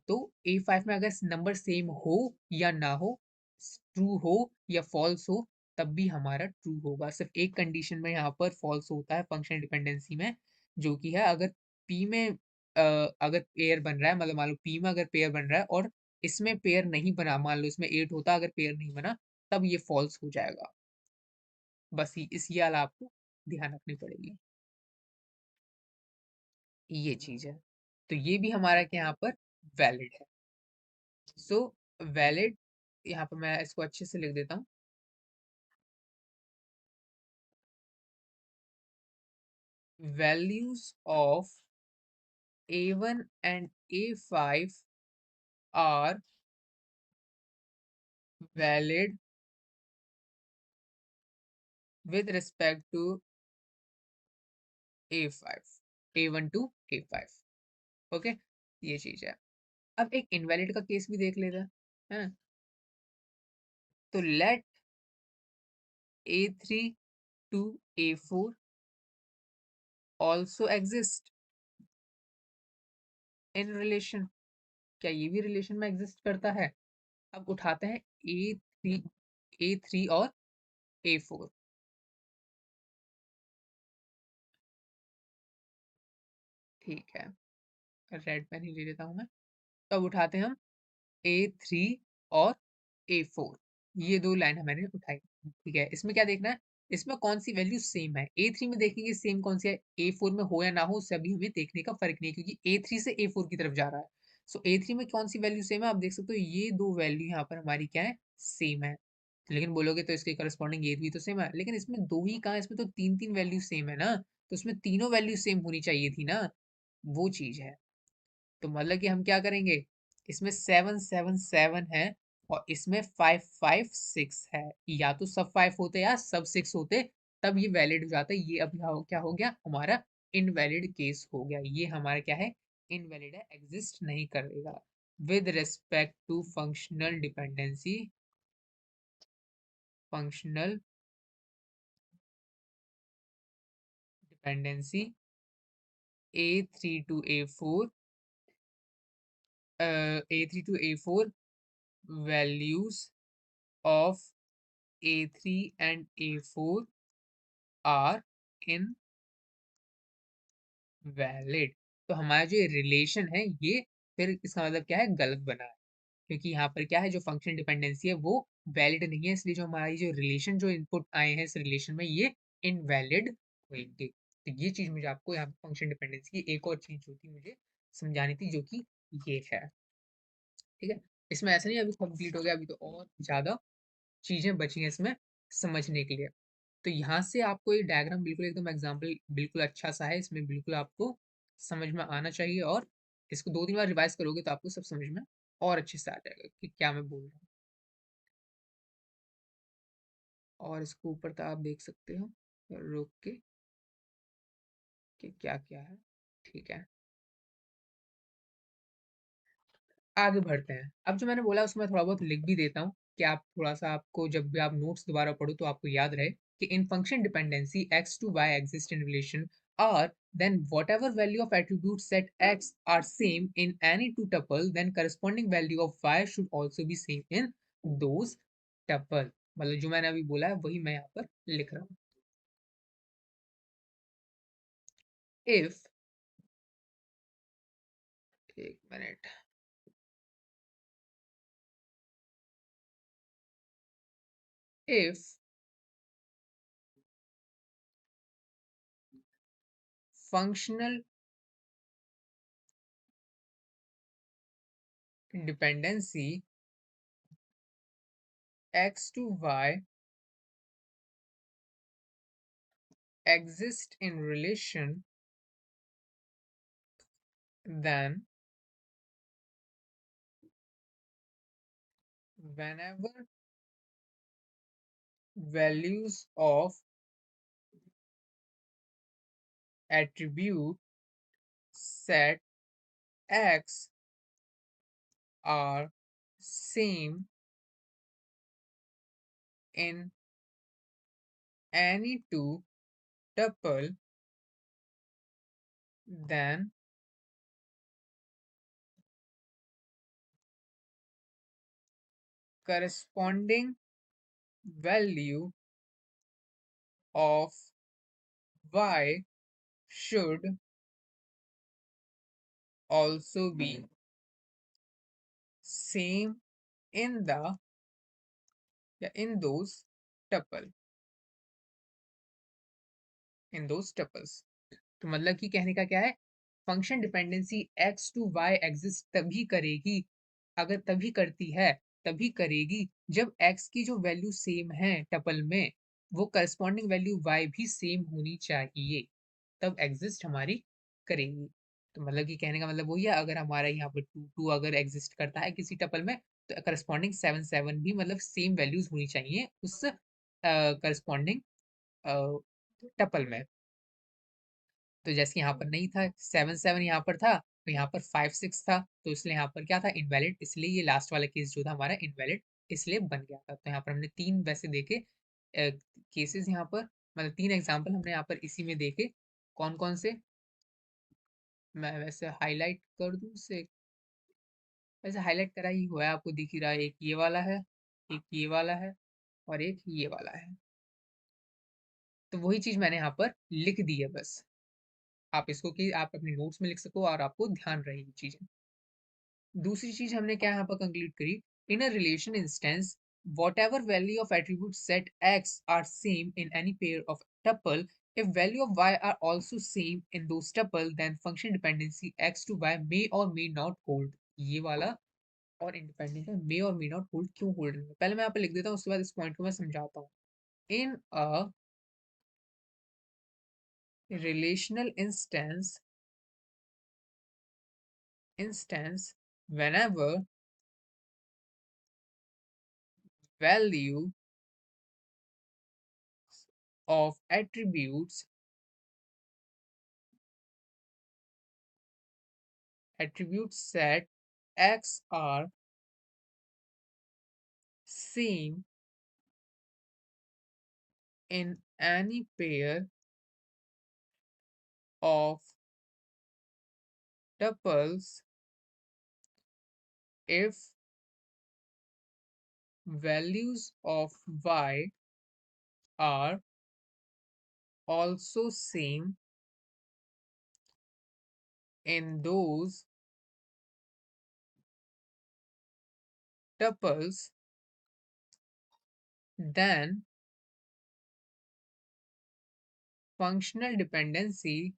तो A5 में अगर नंबर सेम हो या ना हो, ट्रू हो या फॉल्स हो, तब भी हमारा ट्रू होगा। सिर्फ एक कंडीशन में यहाँ पर फॉल्स होता है फंक्शन डिपेंडेंसी में, जो कि है अगर P में अगर पेयर बन रहा है, मतलब मान लो P में अगर पेयर बन रहा है और इसमें पेयर नहीं बना, मान लो इसमें 8 होता अगर पेयर नहीं बना, तब ये फॉल्स हो जाएगा। बस इस ये वाला आपको ध्यान रखनी पड़ेगी, ये चीज है। तो ये भी हमारा क्या यहाँ पर वैलिड है। सो वैलिड, यहाँ पर मैं इसको अच्छे से लिख देता हूँ, values of A1 and A5 are valid with respect to A5, A1 to A5। Okay, ये चीज है। अब एक इनवैलिड का केस भी देख लेते हैं, है ना। तो late A3 to A4 also exist in relation। क्या ये भी रिलेशन में एग्जिस्ट करता है? अब उठाते हैं A3 और A4। ठीक है, रेड पेन ही ले लेता हूं मैं। तो अब उठाते हैं हम A3 और A4, ये दो लाइन मैंने उठाई। ठीक है, इसमें क्या देखना है, इसमें कौन सी वैल्यू सेम है। A3 में देखेंगे सेम कौन सी है, A4 में हो या ना हो उससे अभी हमें देखने का फर्क नहीं है, क्योंकि A3 से A4 की तरफ जा रहा है। सो A3 में कौन सी वैल्यू सेम है, आप देख सकते हो ये दो वैल्यू यहाँ पर हमारी क्या है, सेम है। लेकिन बोलोगे तो इसके करस्पॉन्डिंग ये भी तो सेम है, लेकिन इसमें दो ही कहाँ, इसमें तो तीन तीन वैल्यू सेम है ना, तो इसमें तीनों वैल्यू सेम होनी चाहिए थी ना, वो चीज है। तो मतलब कि हम क्या करेंगे, इसमें 7 7 7 है और इसमें 5 5 6 है, या तो सब 5 होते या सब 6 होते, तब ये वैलिड हो जाता है। ये अब क्या हो गया हमारा, इनवैलिड केस हो गया। ये हमारा क्या है, इनवैलिड है, एग्जिस्ट नहीं करेगा with respect to functional dependency. Functional dependency A3 to A4, A3 to A4 values of A3 and A4 are invalid। तो हमारा जो रिलेशन है ये फिर इसका मतलब क्या है, गलत बना है, क्योंकि यहाँ पर क्या है, जो फंक्शन डिपेंडेंसी है वो वैलिड नहीं है, इसलिए जो हमारी जो रिलेशन जो इनपुट आए हैं इस रिलेशन में ये इनवैलिड होंगे। तो ये चीज मुझे आपको यहाँ पे फंक्शन डिपेंडेंसी की एक और चीज जो थी मुझे समझानी थी, जो कि ये है। ठीक है, इसमें ऐसा नहीं अभी कंप्लीट हो गया, अभी तो और ज्यादा चीजें बची हैं इसमें समझने के लिए। तो यहाँ से आपको ये डायग्राम बिल्कुल एकदम एग्जाम्पल बिल्कुल अच्छा सा है, इसमें बिल्कुल आपको समझ में आना चाहिए, और इसको 2 3 बार रिवाइज करोगे तो आपको सब समझ में और अच्छे से आ जाएगा कि क्या मैं बोल रहा हूँ। और इसको ऊपर तक आप देख सकते हो रोक के कि क्या क्या है। ठीक है, आगे बढ़ते हैं। अब जो मैंने बोला उसको मैं थोड़ा बहुत लिख भी देता हूँ, कि आप थोड़ा सा, आपको जब भी आप नोट्स दोबारा पढ़ो तो आपको याद रहे कि इन function dependency x to y exist in relation, or then whatever value of attribute set x are same in any two tuple, then corresponding value of y should also be same in those tuple। मतलब जो मैंने अभी बोला है वही मैं यहाँ पर लिख रहा हूँ। if, एक minute, if functional dependency x to y exist in relation, then whenever values of attribute set x are same in any two tuple, then corresponding value of y should also be same in the, in those tuple, in those tuples। तो मतलब कि कहने का क्या है, function dependency x to y exist तभी करेगी, अगर तभी करती है, तभी करेगी जब x की जो वैल्यू सेम है टपल में, वो करस्पॉन्डिंग वैल्यू y भी सेम होनी चाहिए, तब एग्जिस्ट हमारी करेगी। तो मतलब कि कहने का मतलब वही है, अगर हमारा यहाँ पर 2 अगर एग्जिस्ट करता है किसी टपल में, तो करस्पॉन्डिंग 7 भी मतलब सेम वैल्यूज होनी चाहिए उस करस्पॉन्डिंग टपल में। तो जैसे यहाँ पर नहीं था, 7 यहाँ पर था, तो यहाँ पर 5 6 था, तो इसलिए यहाँ पर क्या था, इनवैलिड, इसलिए ये लास्ट वाला केस जो था हमारा इनवैलिड इसलिए बन गया था। तो यहाँ पर हमने 3 वैसे देखे केसेस, यहाँ पर मतलब 3 एग्जाम्पल हमने यहाँ पर इसी में देखे। कौन कौन से, मैं वैसे हाईलाइट कर दूं से, वैसे हाईलाइट करा ही हुआ है, आपको दिख ही रहा है, एक ये वाला है, एक ये वाला है, और एक ये वाला है। तो वही चीज मैंने यहाँ पर लिख दी है बस, आप इसको कि आप अपने नोट्स में लिख सको और आपको ध्यान रहे ये चीजें। दूसरी चीज हमने क्या यहाँ पर कंक्लूड करी, in a relation instance whatever value of attribute set x are same in any pair of tuple, if value of y are also same in those tuple, then function dependency x to y may or may not hold। ये वाला और इंडिपेंडेंट है, मे और मे नॉट होल्ड, क्यों होल्ड नहीं, पहले मैं यहाँ पे लिख देता हूँ, उसके बाद इस पॉइंट को मैं समझाता हूँ। In a relational instance whenever value of attribute set x are same in any pair of tuples, if values of y are also same in those tuples, then functional dependency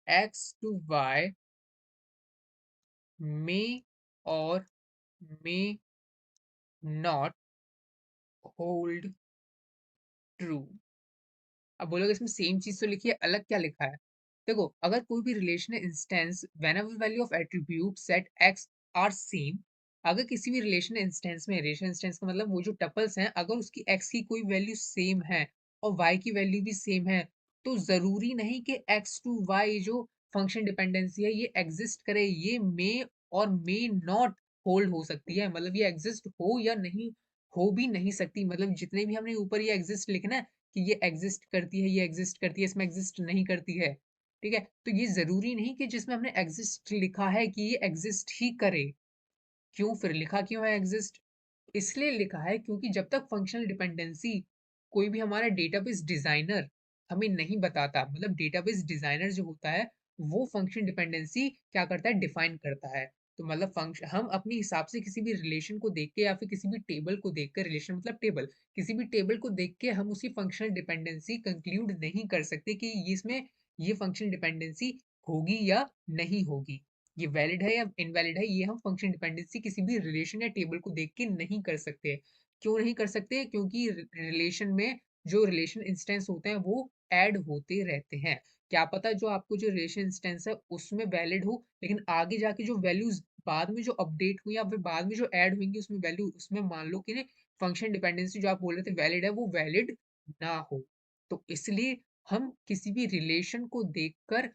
x to y may or may not hold true। अब बोलोगे इसमें सेम चीज तो लिखी है, अलग क्या लिखा है। देखो, अगर कोई भी relation instance whenever value of attribute set X are same, अगर किसी भी रिलेशन इंस्टेंस में, रिलेशन इंस्टेंस का मतलब वो जो टपल्स हैं, अगर उसकी एक्स की कोई वैल्यू सेम है और वाई की वैल्यू भी सेम है, तो जरूरी नहीं कि एक्स टू वाई जो फंक्शन डिपेंडेंसी है ये एग्जिस्ट करे, ये मे और मे नॉट होल्ड हो सकती है, मतलब ये एग्जिस्ट हो या नहीं हो भी नहीं सकती, मतलब जितने भी हमने ऊपर ये एग्जिस्ट लिखना है कि ये एग्जिस्ट करती है, ये एग्जिस्ट करती है, इसमें एग्जिस्ट नहीं करती है, ठीक है, तो ये जरूरी नहीं कि जिसमें हमने एग्जिस्ट लिखा है कि ये एग्जिस्ट ही करे। क्यों, फिर लिखा क्यों है एग्जिस्ट, इसलिए लिखा है क्योंकि जब तक फंक्शनल डिपेंडेंसी कोई भी हमारा डेटाबेस डिजाइनर हमें नहीं बताता, मतलब डेटाबेस डिजाइनर जो होता है वो फंक्शन डिपेंडेंसी क्या करता है, डिफाइन करता है। तो मतलब फंक्शन हम अपने हिसाब से किसी भी रिलेशन को देख के या फिर किसी भी टेबल को देख कर, रिलेशन मतलब टेबल, किसी भी टेबल को देख के हम उसकी फंक्शनल डिपेंडेंसी कंक्लूड नहीं कर सकते कि इसमें ये फंक्शन डिपेंडेंसी होगी या नहीं होगी, ये वैलिड है या इनवैलिड है, ये हम फंक्शन डिपेंडेंसी किसी भी रिलेशन या टेबल को देख के नहीं कर सकते। क्यों नहीं कर सकते, क्योंकि रिलेशन में जो रिलेशन इंस्टेंस होते हैं वो ऐड होते रहते हैं। क्या पता जो आपको जो रिलेशन इंस्टेंस है उसमें वैलिड हो, लेकिन आगे जाके जो वैल्यूज बाद में जो अपडेट हुई या फिर बाद में जो ऐड होंगी उसमें वैल्यू, उसमें मान लो कि फंक्शन डिपेंडेंसी जो आप बोल रहे थे वैलिड है, वो वैलिड ना हो। तो इसलिए हम किसी भी रिलेशन को देखकर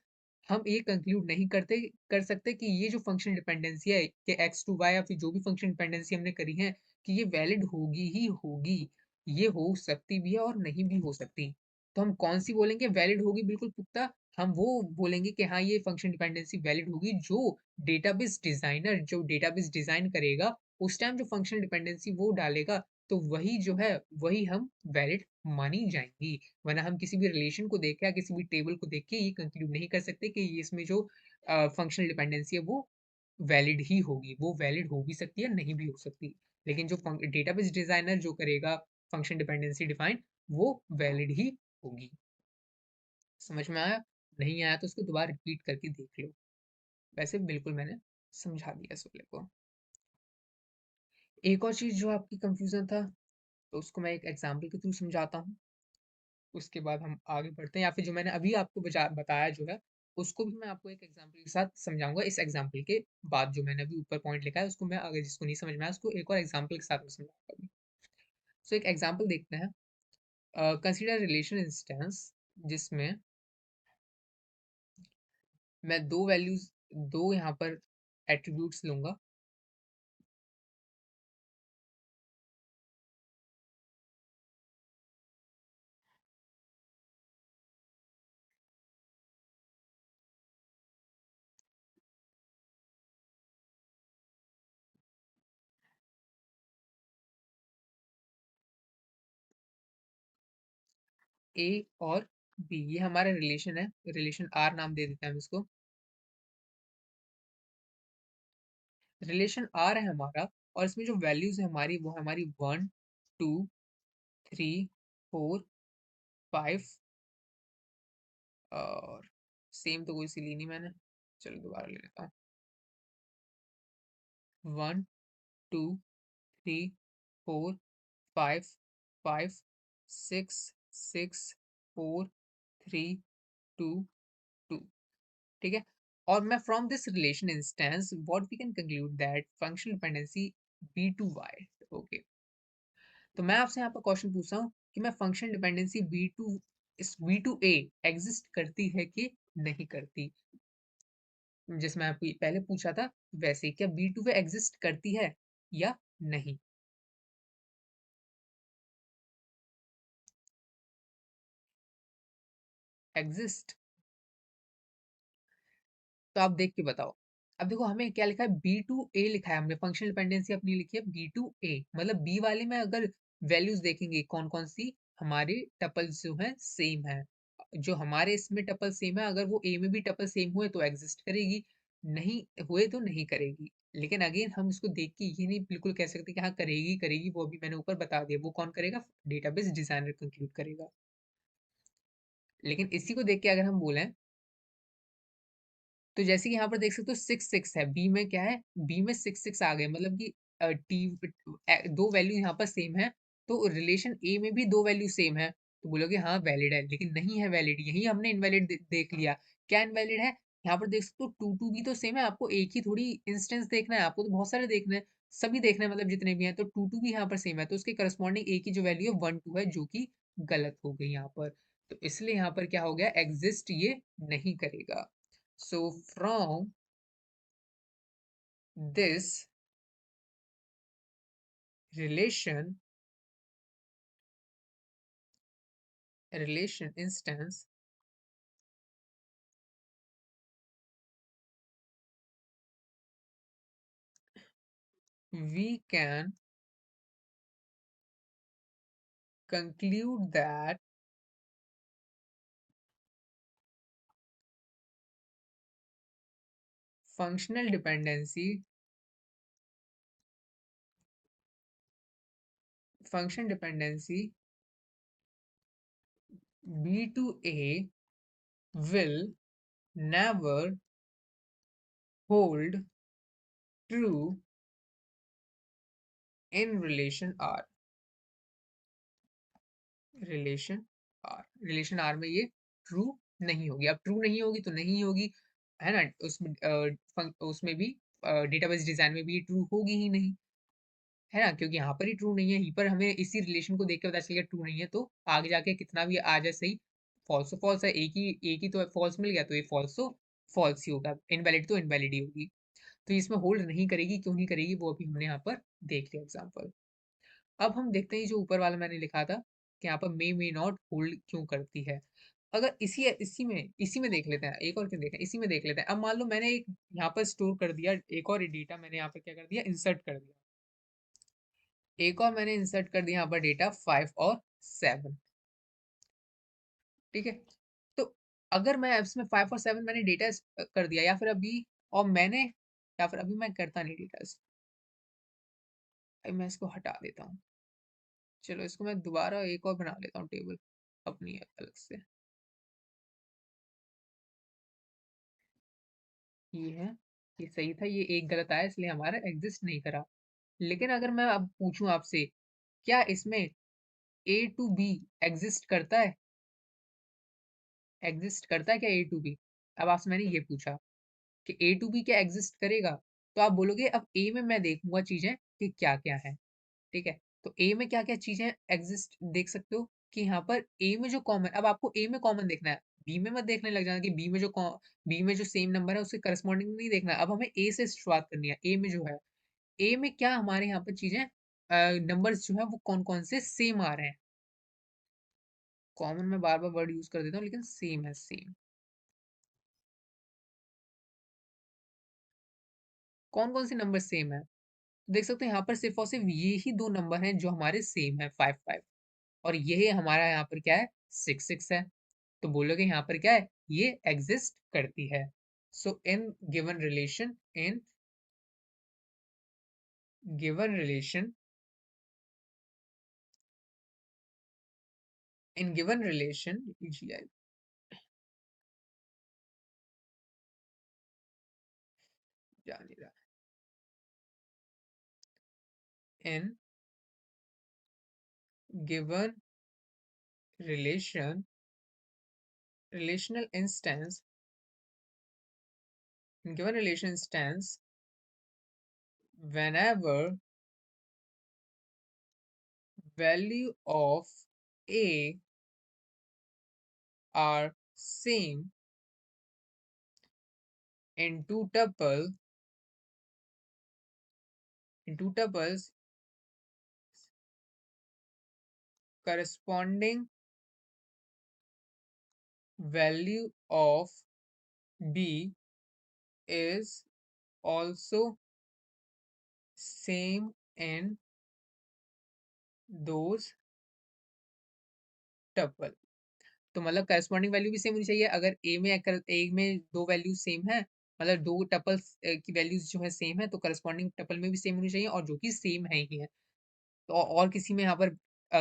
हम ये कंक्लूड नहीं करते कर सकते कि ये जो फंक्शन डिपेंडेंसी है कि एक्स टू वाई या फिर जो भी फंक्शन डिपेंडेंसी हमने करी है कि ये वैलिड होगी ही होगी, ये हो सकती भी है और नहीं भी हो सकती। तो हम कौन सी बोलेंगे वैलिड होगी बिल्कुल पुख्ता, हम वो बोलेंगे कि हाँ ये फंक्शन डिपेंडेंसी वैलिड होगी जो डेटाबेस डिजाइनर जो डेटाबेस डिजाइन करेगा उस टाइम जो फंक्शन डिपेंडेंसी वो डालेगा, तो वही जो है वही हम वैलिड मानी जाएंगी। वरना हम किसी भी रिलेशन को देख के या किसी भी टेबल को देख के ये कंक्लूड नहीं कर सकते कि ये इसमें जो फंक्शनल डिपेंडेंसी है वो वैलिड ही होगी, वो वैलिड हो भी सकती है नहीं भी हो सकती, लेकिन जो डेटाबेस डिजाइनर जो करेगा फंक्शन डिपेंडेंसी डिफाइन वो वैलिड ही होगी। समझ में आया, नहीं आया तो उसको दोबारा रिपीट करके देख लो, वैसे बिल्कुल मैंने समझा दिया इस वाले को। एक और चीज जो आपकी कंफ्यूजन था, तो उसको मैं एक एग्जांपल के थ्रू समझाता हूँ। उसके बाद हम आगे बढ़ते हैं, या फिर जो मैंने अभी आपको बताया जो है, उसको भी मैं आपको एक एग्जांपल के साथ समझाऊंगा। इस एग्जांपल के बाद जो मैंने अभी ऊपर पॉइंट लिखा है उसको मैं, अगर जिसको नहीं समझ में आया उसको एक और एग्जांपल के साथ में समझाऊंगा अभी। सो एक एग्जांपल देखते हैं। कंसीडर रिलेशन इंस्टेंस जिसमें मैं दो वैल्यूज, दो यहाँ पर एट्रीब्यूट्स लूंगा। ए और बी, ये हमारा रिलेशन है, रिलेशन आर नाम दे देते हैं हम इसको। रिलेशन आर है हमारा, और इसमें जो वैल्यूज है हमारी वो है हमारी 1 2 3 4 5। और सेम तो कोई सी ली नहीं मैंने, चलो दोबारा ले लेता हूँ। 1 2 3 4 5 6 6 4 3 2 2। ठीक है। और मैं from this relation instance what we can conclude that functional dependency B2Y। Okay, तो मैं आपसे यहाँ पर क्वेश्चन पूछ रहा हूँ कि मैं फंक्शनल डिपेंडेंसी B2, इस B2A एग्जिस्ट करती है कि नहीं करती। जैसे मैं आपको पहले पूछा था वैसे, क्या B2A एग्जिस्ट करती है या नहीं। एग्जिस्ट, तो आप देख के बताओ। अब देखो हमें क्या लिखा है, B2A लिखा है हमने, फंक्शनल डिपेंडेंसी अपनी लिखी है B2A, मतलब B वाले में अगर वैल्यूज देखेंगे कौन कौन सी, हमारे टपल्स जो है सेम है। जो हमारे इसमें टपल सेम है, अगर वो A में भी टपल सेम हुए तो एग्जिस्ट करेगी, नहीं हुए तो नहीं करेगी। लेकिन अगेन हम इसको देख के ये नहीं बिल्कुल कह सकते कि हाँ करेगी करेगी, वो अभी मैंने ऊपर बता दिया, वो कौन करेगा, डेटाबेस डिजाइनर कंक्लूड करेगा। लेकिन इसी को देख के अगर हम बोलें, तो जैसे कि यहाँ पर देख सकते हो 6 6 है, बी में क्या है, बी में 6 6 आ गए, मतलब कि दो वैल्यू यहाँ पर सेम है, तो रिलेशन ए में भी दो वैल्यू सेम है, तो बोलोगे हाँ वैलिड है, लेकिन नहीं है वैलिड, यही हमने इनवैलिड देख लिया। क्या इनवैलिड है, यहाँ पर देख सकते हो 2 2 भी तो सेम है, आपको एक ही थोड़ी इंस्टेंस देखना है, आपको तो बहुत सारे देखने हैं, सभी देखने हैं, मतलब जितने भी हैं, तो 2 2 भी यहाँ पर सेम है, तो उसके करस्पॉन्डिंग ए की जो वैल्यू है 1 2 है, जो कि गलत हो गई यहाँ पर। तो इसलिए यहाँ पर क्या हो गया, एग्जिस्ट ये नहीं करेगा। So from this relation instance, we can conclude that functional dependency B2A will never hold true in relation R। Relation R में ये ट्रू नहीं होगी। अब ट्रू नहीं होगी तो नहीं होगी, है ना, उसमें उसमें भी डेटाबेस डिजाइन में भी ट्रू होगी ही नहीं, है ना, क्योंकि यहाँ पर ही ट्रू नहीं है, यहीं पर हमें इसी रिलेशन को देख के पता चल गया ट्रू नहीं है, तो आगे जाके कितना भी आ जाए सही, फॉल्स तो फॉल्स है, एक ही तो फॉल्स मिल गया, तो ये फॉल्स तो फॉल्स ही होगा, इनवैलिड तो इनवैलिड ही होगी। तो इसमें होल्ड नहीं करेगी, क्यों नहीं करेगी वो अभी हमने यहाँ पर देख लिया एग्जाम्पल। अब हम देखते हैं जो ऊपर वाला मैंने लिखा था कि यहाँ पर मे नॉट होल्ड क्यों करती है। अगर इसी में देख लेते हैं, एक और क्यों देखें, इसी में देख लेते हैं। अब मान लो मैंने एक यहाँ पर स्टोर कर दिया, एक और डेटा मैंने यहाँ पर क्या कर दिया, इंसर्ट कर दिया, एक और मैंने इंसर्ट कर दिया यहाँ पर डेटा 5 और 7। ठीक है, तो अगर मैं इसमें 5 और 7 मैंने डेटा कर दिया, या फिर अभी, और मैंने, या फिर अभी मैं करता नहीं डेटा, मैं इसको हटा देता हूँ। चलो इसको मैं दोबारा एक और बना लेता हूँ टेबल अपनी अलग से। ये है, ये सही था, ये एक गलत आया इसलिए हमारा एग्जिस्ट नहीं करा। लेकिन अगर मैं अब पूछूं आपसे, क्या इसमें A to B एग्जिस्ट करता है, एग्जिस्ट करता है क्या ए टू बी? अब आपसे मैंने ये पूछा कि ए टू बी क्या एग्जिस्ट करेगा, तो आप बोलोगे अब ए में मैं देखूंगा चीजें कि क्या क्या है। ठीक है, तो ए में क्या क्या चीजें एग्जिस्ट देख सकते हो कि यहाँ पर ए में जो कॉमन, अब आपको ए में कॉमन देखना है, बी में मत देखने लग जाना कि बी में जो सेम नंबर है उसके करस्पॉन्डिंग नहीं देखना है। अब हमें ए से शुरुआत करनी है। ए में जो है, ए में क्या हमारे यहाँ पर चीजें, नंबर्स जो है वो कौन कौन से सेम आ रहे हैं। कॉमन में बार बार वर्ड यूज कर देता हूँ लेकिन सेम है, सेम। कौन कौन से नंबर सेम है? तो देख सकते हो यहाँ पर सिर्फ और सिर्फ ये ही दो नंबर हैं जो हमारे सेम है, 5 5। और ये हमारा यहाँ पर क्या है, 6 6 है। तो बोलोगे यहाँ पर क्या है, ये एग्जिस्ट करती है। So in given relation, given relation in given relation जा नहीं रहा, in given relation, relational instance, in given relation instance, whenever value of a are same in two tuples, corresponding value of b is also same in those tuple। तो मतलब करस्पॉन्डिंग वैल्यू भी सेम होनी चाहिए। अगर ए में दो वैल्यू सेम है, मतलब दो टपल्स की वैल्यूज जो है सेम है, तो करस्पॉन्डिंग टपल में भी सेम होनी चाहिए, और जो कि सेम है ही है। तो और किसी में यहाँ पर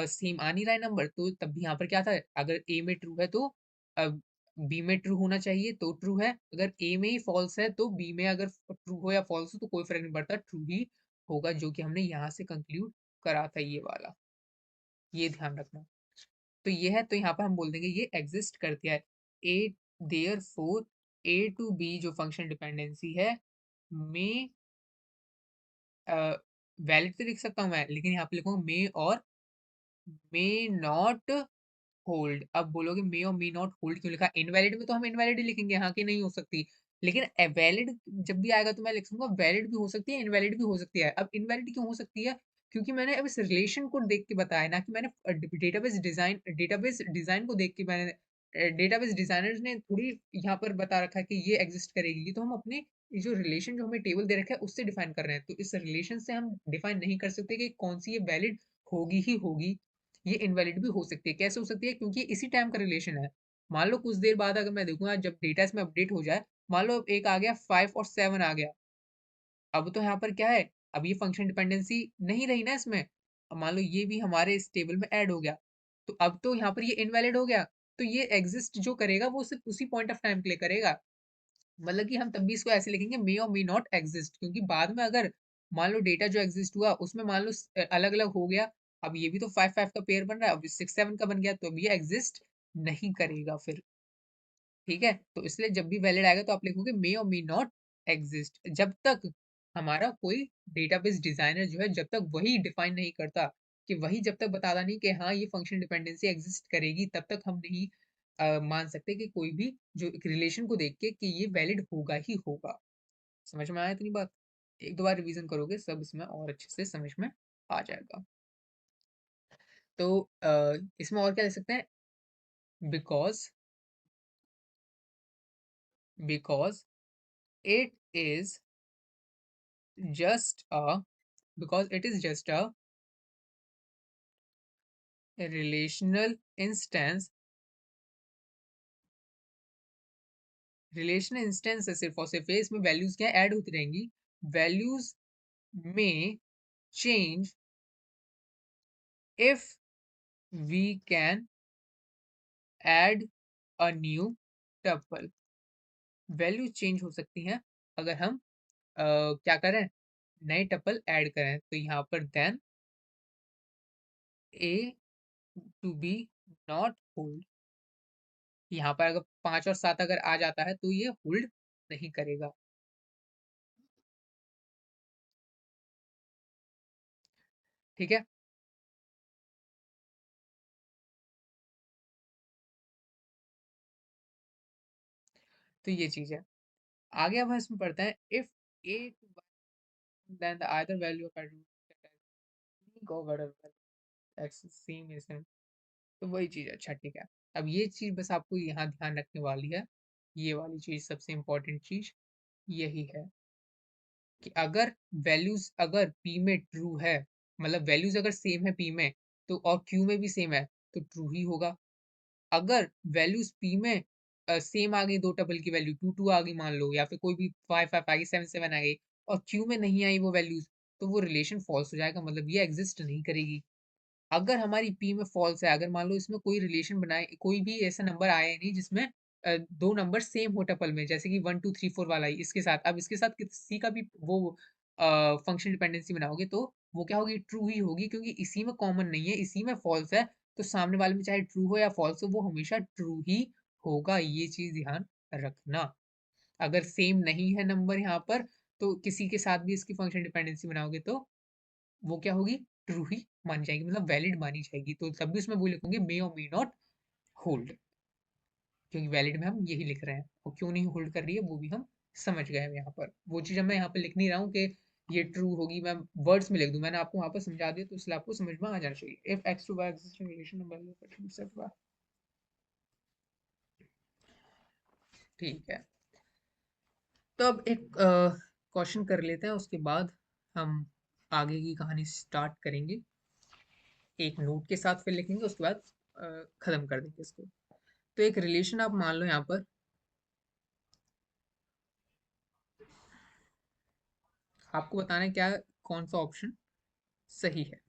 सेम आ नहीं रहा है नंबर, तो तब भी यहाँ पर क्या था, अगर ए में ट्रू है तो बी में ट्रू होना चाहिए, तो ट्रू है। अगर ए में ही फॉल्स है तो बी में अगर ट्रू हो या फॉल्स हो तो कोई फर्क नहीं पड़ता, ट्रू ही होगा, जो कि हमने यहाँ से कंक्लूड करा था ये वाला। ये ध्यान रखना। तो ये है, तो यहाँ पर हम बोल देंगे ये एग्जिस्ट करती है। A therefore A to B जो फंक्शन डिपेंडेंसी है, में वैलिड तो लिख सकता हूँ मैं, लेकिन यहाँ पे लिखूंगा मे और मे नॉट होल्ड। अब बोलोगे मे और मे नॉट होल्ड क्यों लिखा, इनवैलिड में तो हम इनवैलिड ही लिखेंगे, हाँ कि नहीं हो सकती। लेकिन वैलिड जब भी आएगा तो मैं लिखूंगा वैलिड भी हो सकती है, इनवैलिड भी हो सकती है। अब इनवैलिड क्यों हो सकती है, क्योंकि मैंने अब इस रिलेशन को देख के बताया ना, कि मैंने डेटाबेस डिजाइन को देख के मैंने, डेटाबेस डिजाइनर्स ने थोड़ी यहाँ पर बता रखा है कि ये एग्जिस्ट करेगी, तो हम अपने ये जो रिलेशन जो हमें टेबल दे रखा है उससे डिफाइन कर रहे हैं। तो इस रिलेशन से हम डिफाइन नहीं कर सकते कि कौन सी ये वैलिड होगी ही होगी, ये इनवैलिड भी हो सकती है। कैसे हो सकती है, क्योंकि इसी टाइम का रिलेशन है। मान लो कुछ देर बाद अगर मैं देखूंगा जब डेटा इसमें अपडेट हो जाए, मान लो एक आ गया 5 और 7 आ गया, अब तो यहाँ पर क्या है, अब ये फंक्शन डिपेंडेंसी नहीं रही ना इसमें। अब मान लो ये भी हमारे इस टेबल में ऐड हो गया, तो अब तो यहाँ पर ये इनवैलिड हो गया। तो ये एग्जिस्ट जो करेगा वो सिर्फ उसी पॉइंट ऑफ टाइम के लिए करेगा। मतलब कि हम तब भी इसको ऐसे लिखेंगे मे और मे नॉट एग्जिस्ट, क्योंकि बाद में अगर मान लो डेटा जो एग्जिस्ट हुआ उसमें मान लो अलग अलग हो गया, अब ये भी तो 5 5 का पेयर बन रहा है, अब 6 7 का बन गया, तो अब ये एग्जिस्ट नहीं करेगा फिर। ठीक है, तो इसलिए जब भी वैलिड आएगा तो आप लिखोगे मे और मे नॉट एग्जिस्ट, जब तक हमारा कोई डेटाबेस डिजाइनर जो है, जब तक वही डिफाइन नहीं करता, कि वही जब तक बताता नहीं कि हाँ ये फंक्शन डिपेंडेंसी एग्जिस्ट करेगी, तब तक हम नहीं मान सकते कि कोई भी जो एक रिलेशन को देख के कि ये वैलिड होगा ही होगा। समझ में आया इतनी बात? एक दो बार रिवीजन करोगे सब इसमें और अच्छे से समझ में आ जाएगा। तो इसमें और क्या लिख सकते हैं, because because it is just a because it is just a relational instance, relational instance है सिर्फ और सिर्फ, इसमें वैल्यूज क्या ऐड होती रहेंगी, वैल्यूज में change if we can add a new tuple। Value change हो सकती हैं अगर हम क्या करें, नए टपल ऐड करें। तो यहाँ पर then a to b not hold, यहाँ पर अगर 5 और 7 अगर आ जाता है तो ये होल्ड नहीं करेगा। ठीक है, तो ये चीज है। आगे अब हम इसमें पढ़ते हैं, if A then the either value of X same is, तो वही चीज। अच्छा ठीक है, अब ये चीज बस आपको यहाँ ध्यान रखने वाली है, ये वाली चीज सबसे इंपॉर्टेंट चीज यही है कि अगर वैल्यूज अगर पी में ट्रू है, मतलब वैल्यूज अगर सेम है पी में, तो और क्यू में भी सेम है, तो ट्रू ही होगा। अगर वैल्यूज पी में सेम आ गई, दो टपल की वैल्यू 2 2 आ गई मान लो, या फिर कोई भी 5 5 आ गई, 7 7 आ गई, और क्यू में नहीं आई वो वैल्यूज, तो वो रिलेशन फॉल्स हो जाएगा, मतलब ये एग्जिस्ट नहीं करेगी। अगर हमारी पी में फॉल्स है, अगर मान लो इसमें कोई रिलेशन बनाए, कोई भी ऐसा नंबर आया ही नहीं जिसमें दो नंबर सेम हो टपल में, जैसे कि 1 2 3 4 वाला ही इसके साथ, अब इसके साथ किसी का भी वो फंक्शन डिपेंडेंसी बनाओगे तो वो क्या होगी, ट्रू ही होगी, क्योंकि इसी में कॉमन नहीं है, इसी में फॉल्स है, तो सामने वाले में चाहे ट्रू हो या फॉल्स हो, वो हमेशा ट्रू ही होगा। ये चीज ध्यान रखना। अगर सेम नहीं है नंबर यहाँ पर, तो किसी के साथ भी इसकी फंक्शन डिपेंडेंसी बनाओगे तो वो क्या होगी, ट्रू ही मानी जाएगी, मतलब वैलिड मानी जाएगी। तो तब भी उसमें वो लिखूंगे मे और मे नॉट होल्ड, क्योंकि वैलिड में हम यही लिख रहे हैं, और क्यों नहीं होल्ड कर रही है वो भी हम समझ गए हैं यहाँ पर। वो चीज मैं यहाँ पर लिख नहीं रहा हूँ कि ये ट्रू होगी, मैं वर्ड्स में लिख दूं, मैंने आपको वहां पर समझा दिया, तो इसलिए आपको समझ में आ जाना चाहिए। If X to Y existing relation, ठीक है। तो अब एक क्वेश्चन कर लेते हैं, उसके बाद हम आगे की कहानी स्टार्ट करेंगे। एक नोट के साथ फिर लिखेंगे, उसके बाद खत्म कर देंगे इसको। तो एक रिलेशन आप मान लो यहाँ पर, आपको बताना है क्या, कौन सा ऑप्शन सही है।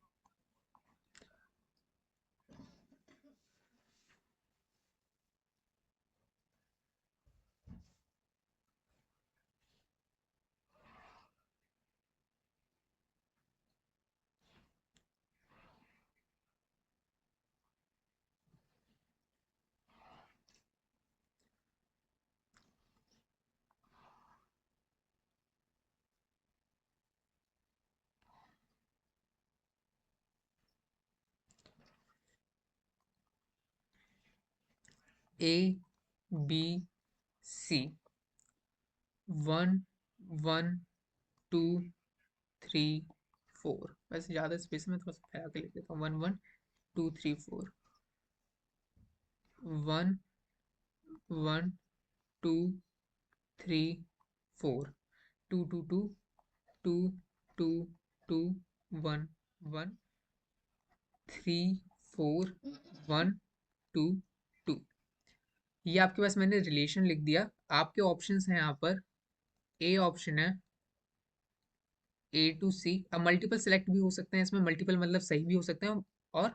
ए बी सी, 1 1 2 3 4, वैसे ज्यादा स्पेस में थोड़ा सा फैला के लिख देता हूँ, 1 1 2 3 4, 1 1 2 3 4, 2 2 2 2 2 1 1 3 4 1 2 2। ये आपके पास मैंने रिलेशन लिख दिया। आपके ऑप्शंस हैं यहाँ पर, ए ऑप्शन है ए टू सी। अब मल्टीपल सेलेक्ट भी हो सकते हैं इसमें, मल्टीपल मतलब सही भी हो सकते हैं, और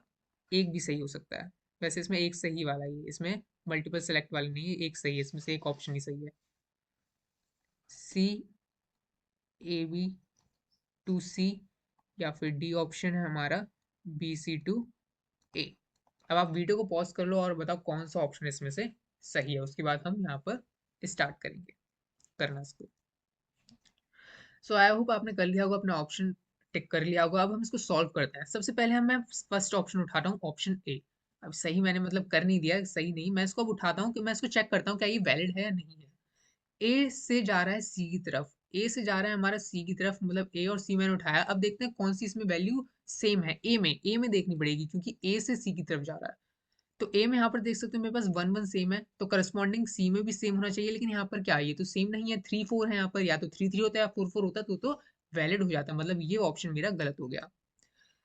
एक भी सही हो सकता है। वैसे इसमें एक सही वाला ही है, इसमें मल्टीपल सेलेक्ट वाला नहीं है, एक सही है, इसमें से एक ऑप्शन ही सही है। सी ए बी टू सी, या फिर डी ऑप्शन है हमारा बी सी टू ए। अब आप वीडियो को पॉज कर लो और बताओ कौन सा ऑप्शन इसमें से सही है, उसके बाद हम यहाँ पर स्टार्ट करेंगे करना इसको। सो आई होप आपने कर लिया होगा, अपना ऑप्शन टिक कर लिया होगा। अब हम इसको सॉल्व करते हैं। सबसे पहले हम मैं फर्स्ट ऑप्शन उठाता हूँ, ऑप्शन ए। अब सही मैंने मतलब कर नहीं दिया, सही नहीं, मैं इसको अब उठाता हूँ कि मैं इसको चेक करता हूँ क्या ये वैलिड है या नहीं है। ए से जा रहा है सी की तरफ, ए से जा रहा है हमारा सी की तरफ, मतलब ए और सी मैंने उठाया। अब देखते हैं कौन सी इसमें वैल्यू सेम है। ए में देखनी पड़ेगी, क्योंकि ए से सी की तरफ जा रहा है। तो ए में यहाँ पर देख सकते हो मेरे पास 1 1 सेम है, तो करस्पॉन्डिंग सी में भी सेम होना चाहिए, लेकिन यहाँ पर क्या है, ये तो सेम नहीं है, 3 4 है यहाँ पर, या तो 3 3 होता है या 4 4 होता, तो वैलिड हो जाता, मतलब ये ऑप्शन मेरा गलत हो गया।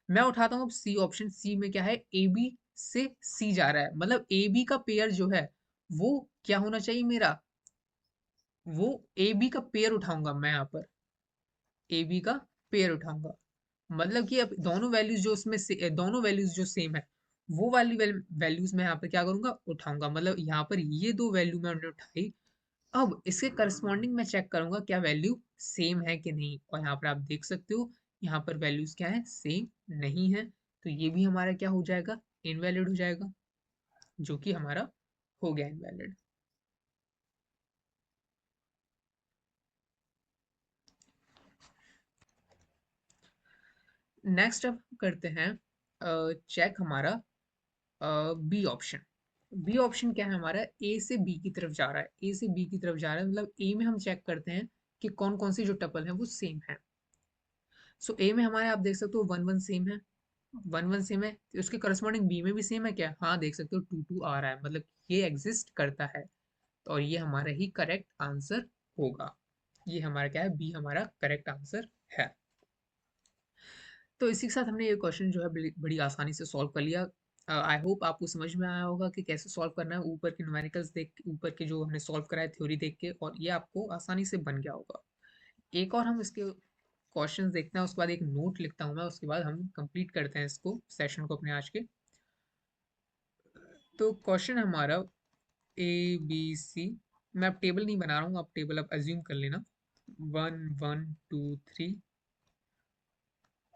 मैं उठाता हूँ अब सी ऑप्शन। सी में क्या है, ए बी से सी जा रहा है, मतलब ए बी का पेयर जो है वो क्या होना चाहिए मेरा, वो ए बी का पेयर उठाऊंगा मैं यहाँ पर, ए बी का पेयर उठाऊंगा। मतलब कि अब दोनों वैल्यूज जो उसमें से, दोनों वैल्यूज जो सेम है, वो वाली वैल्यूज मैं यहाँ पर क्या करूंगा, उठाऊंगा। मतलब यहाँ पर ये दो वैल्यू मैंने उठाई, अब इसके करस्पॉन्डिंग मैं चेक करूंगा क्या वैल्यू सेम है कि नहीं, और यहाँ पर आप देख सकते हो यहाँ पर वैल्यूज क्या है, सेम नहीं है, तो ये भी हमारा क्या हो जाएगा, इनवैलिड हो जाएगा, जो कि हमारा हो गया इनवैलिड। नेक्स्ट अब करते हैं चेक हमारा बी ऑप्शन। बी ऑप्शन क्या है हमारा, ए से बी की तरफ जा रहा है, ए से बी की तरफ जा रहा है, मतलब ए में हम चेक करते हैं कि कौन कौन सी जो टपल है वो सेम है। सो ए में हमारे आप देख सकते हो 1 1 सेम है, 1 1 सेम है, तो उसके करस्पॉन्डिंग बी में भी सेम है क्या, हाँ देख सकते हो 2 2 आ रहा है, मतलब ये एग्जिस्ट करता है। तो और ये हमारा ही करेक्ट आंसर होगा। ये हमारा क्या है, बी हमारा करेक्ट आंसर है। तो इसी के साथ हमने ये क्वेश्चन जो है बड़ी बड़ी आसानी से सॉल्व कर लिया। आई होप आपको समझ में आया होगा कि कैसे सॉल्व करना है, ऊपर के न्यूमेरिकल्स ऊपर के जो हमने सॉल्व करा है थ्योरी देख के, और ये आपको आसानी से बन गया होगा। एक और हम इसके क्वेश्चंस देखते हैं, उसके बाद एक नोट लिखता हूँ मैं, उसके बाद हम कंप्लीट करते हैं इसको, सेशन को अपने आज के। तो क्वेश्चन हमारा ABC, मैं अब टेबल नहीं बना रहा हूँ, आप टेबल अब अज्यूम कर लेना। 1 1 2 3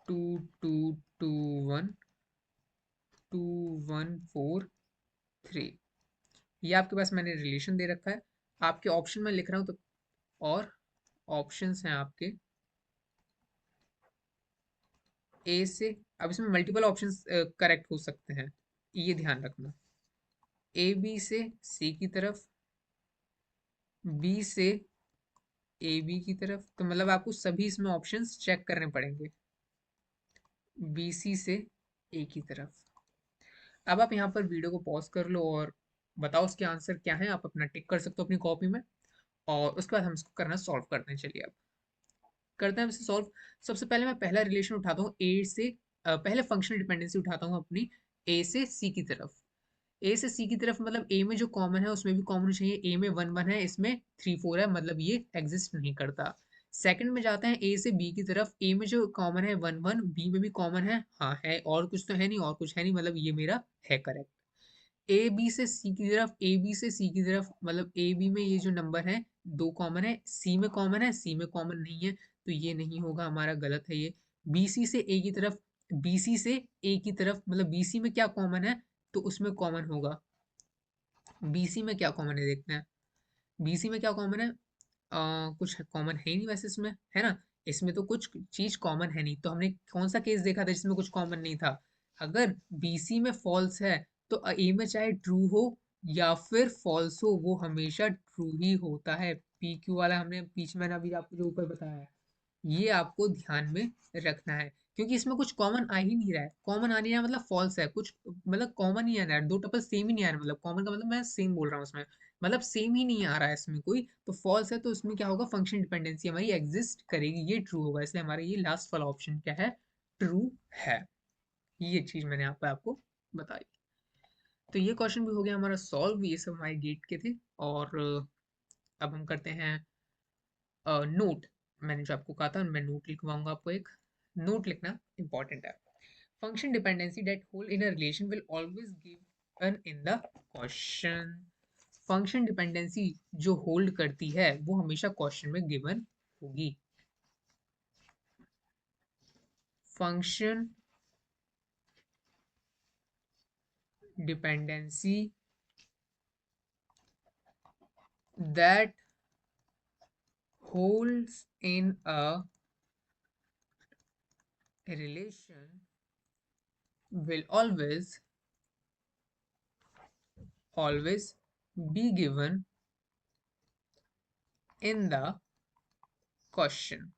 2 2 2 1 2 1 4 3, ये आपके पास मैंने रिलेशन दे रखा है। आपके ऑप्शन में लिख रहा हूँ तो, और ऑप्शंस हैं आपके ए से, अब इसमें मल्टीपल ऑप्शंस करेक्ट हो सकते हैं, ये ध्यान रखना। ए बी से सी की तरफ, बी से ए बी की तरफ, तो मतलब आपको सभी इसमें ऑप्शंस चेक करने पड़ेंगे, बी सी से ए की तरफ। अब आप यहाँ पर वीडियो को पॉज कर लो और बताओ उसके आंसर क्या है, आप अपना टिक कर सकते हो अपनी कॉपी में, और उसके बाद हम इसको करना सॉल्व करते हैं। चलिए अब करते हैं इसे सॉल्व। सबसे पहले मैं पहला रिलेशन उठाता हूँ ए से, पहले फंक्शनल डिपेंडेंसी उठाता हूँ अपनी ए से सी की तरफ। ए से सी की तरफ मतलब ए में जो कॉमन है उसमें भी कॉमन चाहिए, ए में 1 1 है, इसमें 3 4 है, मतलब ये एग्जिस्ट नहीं करता। सेकंड में जाते हैं ए से बी की तरफ, ए में जो कॉमन है 1 1, बी में भी कॉमन है, हाँ है, और कुछ तो है नहीं, और कुछ है नहीं, मतलब ये मेरा है करेक्ट। ए बी से सी की तरफ, ए बी से सी की तरफ, मतलब ए बी में ये जो नंबर है दो कॉमन है, सी में कॉमन है, सी में कॉमन नहीं है, तो ये नहीं होगा हमारा, गलत है ये। बी सी से ए की तरफ, बी सी से ए की तरफ, मतलब बी सी में क्या कॉमन है, तो उसमें कॉमन होगा, बी सी में क्या कॉमन है देखते हैं। बी सी में क्या कॉमन है, कुछ कॉमन है ही नहीं वैसे इसमें, है ना, इसमें तो कुछ चीज कॉमन है नहीं, तो हमने कौन सा केस देखा था जिसमें कुछ कॉमन नहीं था। अगर बीसी में फॉल्स है तो ए में चाहे ट्रू हो या फिर फॉल्स हो, वो हमेशा ट्रू ही होता है। पी क्यू वाला हमने पीछे मैंने अभी आपको जो ऊपर बताया है, ये आपको ध्यान में रखना है, क्योंकि इसमें कुछ कॉमन आ ही नहीं रहा है, कॉमन आ नहीं रहा है मतलब फॉल्स है, कुछ मतलब कॉमन ही आ रहा है, दो टपल सेम ही नहीं आ रहा है, मतलब कॉमन का मतलब मैं सेम बोल रहा हूँ उसमें, मतलब सेम ही नहीं आ रहा है इसमें कोई, तो फॉल्स है, तो इसमें क्या होगा, फंक्शन डिपेंडेंसी हमारी एग्जिस्ट करेगी, ये ट्रू होगा, इसलिए हमारा ये लास्ट वाला ऑप्शन क्या है, ट्रू है। ये चीज मैंने यहाँ पे आपको बताई। तो ये क्वेश्चन भी हो गया हमारा सॉल्व, ये सब हमारे गेट के थे। और अब हम करते हैं नोट। मैंने जो आपको कहा था मैं नोट लिखवाऊंगा आपको एक, नोट लिखना इंपॉर्टेंट है। Function dependency that hold in a relation will always given in the question. Function dependency जो होल्ड करती है वो हमेशा क्वेश्चन में गिवन होगी। Function dependency that holds in a relation will always be given in the question.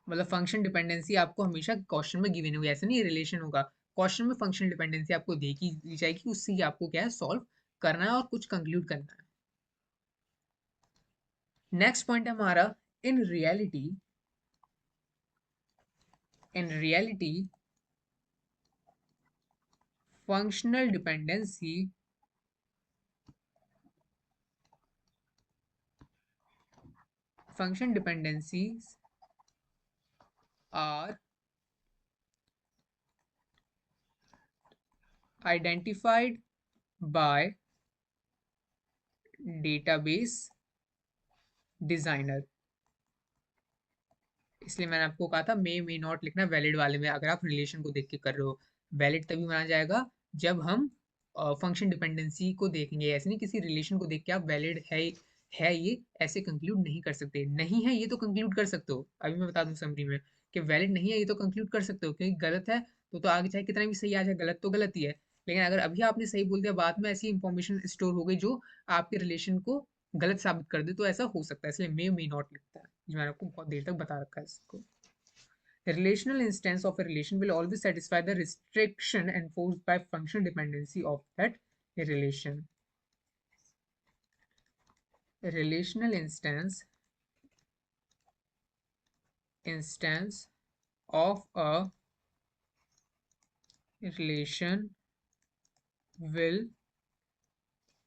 मतलब फंक्शन डिपेंडेंसी आपको हमेशा क्वेश्चन में गिवन होगी, ऐसा नहीं रिलेशन होगा, क्वेश्चन में फंक्शन डिपेंडेंसी आपको देखी दी जाएगी, उससे ही आपको क्या है सॉल्व करना है और कुछ कंक्लूड करना है। नेक्स्ट पॉइंट है हमारा, in reality, in reality functional dependency function dependencies are identified by database designer। इसलिए मैंने आपको कहा था मे नॉट लिखना वैलिड वाले में, अगर आप रिलेशन को देख के कर रहे हो, वैलिड तभी माना जाएगा जब हम फंक्शन डिपेंडेंसी को देखेंगे, ऐसे नहीं किसी रिलेशन को देख के आप वैलिड है ये ऐसे कंक्लूड नहीं कर सकते। नहीं है ये तो कंक्लूड कर सकते हो, अभी मैं बता दूं समरी में कि वैलिड नहीं है ये तो कंक्लूड कर सकते हो, क्योंकि गलत है तो आगे चाहे कितना भी सही आ जाए, गलत तो गलत ही है। लेकिन अगर अभी आपने सही बोल दिया, बाद में ऐसी इंफॉर्मेशन स्टोर हो गई जो आपके रिलेशन को गलत साबित कर दे, तो ऐसा हो सकता है, इसलिए मे नॉट लिखता है, जो मैंने आपको बहुत देर तक बता रखा है इसको। A relational instance of a relation will always satisfy the restriction enforced by functional dependency of that relation. A relational instance of a relation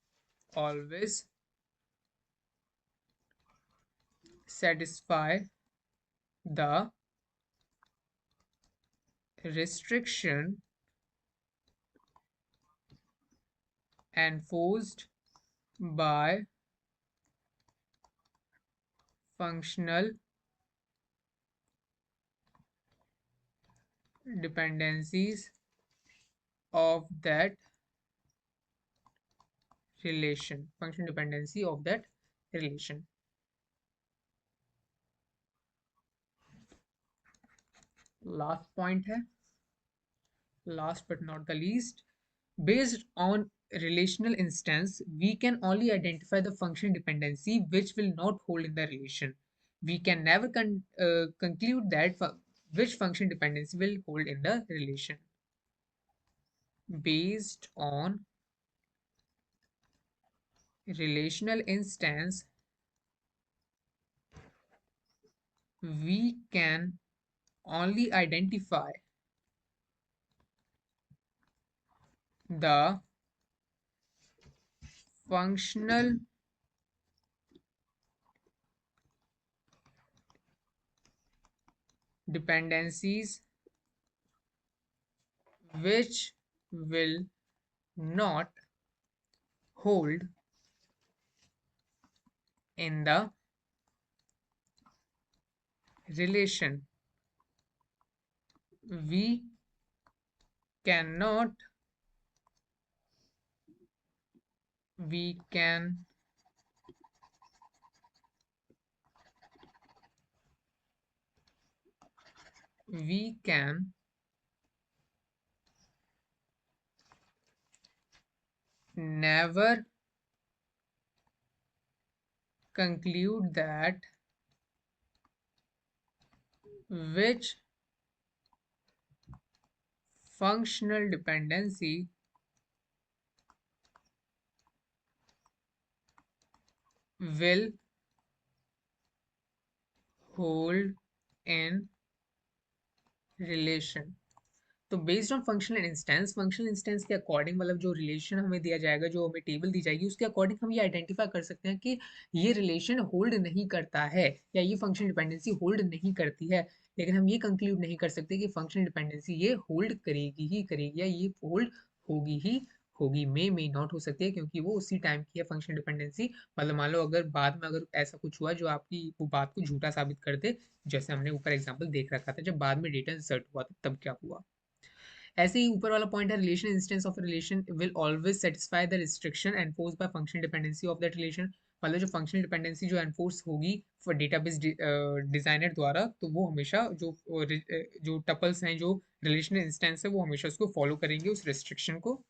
will always satisfy the restriction enforced by functional dependencies of that relation. Functional dependency of that relation. Last point है, last but not the least, based on relational instance, we can only identify the function dependency which will not hold in the relation. We can never conclude that which function dependency will hold in the relation. Based on relational instance, we can only identify the functional dependencies which will not hold in the relation. We cannot we can we can never conclude that which functional dependency will hold in relation. तो बेस्ड ऑन फंक्शनल इंस्टेंस के अकॉर्डिंग, मतलब जो रिलेशन हमें दिया जाएगा, जो हमें टेबल दी जाएगी, उसके अकॉर्डिंग हम ये आइडेंटिफाई कर सकते हैं कि ये रिलेशन होल्ड नहीं करता है या ये फंक्शन डिपेंडेंसी होल्ड नहीं करती है। लेकिन हम ये कंक्लूड नहीं कर सकते कि फंक्शन डिपेंडेंसी ये होल्ड करेगी ही करेगी या ये होल्ड होगी ही होगी। मे नॉट हो सकती है, क्योंकि वो उसी टाइम की है फंक्शन डिपेंडेंसी। मतलब मान लो अगर बाद में अगर ऐसा कुछ हुआ जो आपकी वो बात को झूठा साबित कर दे, जैसे हमने ऊपर एग्जाम्पल देख रखा था, जब बाद में डेटा इंसर्ट हुआ था तब क्या हुआ। ऐसे ही ऊपर वाला पॉइंट है, relation instance of relation will always satisfy the restriction enforce by function dependency of that relation. मतलब जो फंक्शनल डिपेंडेंसी जो एनफोर्स होगी फॉर डेटाबेस डिजाइनर द्वारा, तो वो हमेशा जो टपल्स हैं, जो रिलेशनल इंस्टेंस है, वो हमेशा उसको फॉलो करेंगे उस रिस्ट्रिक्शन को,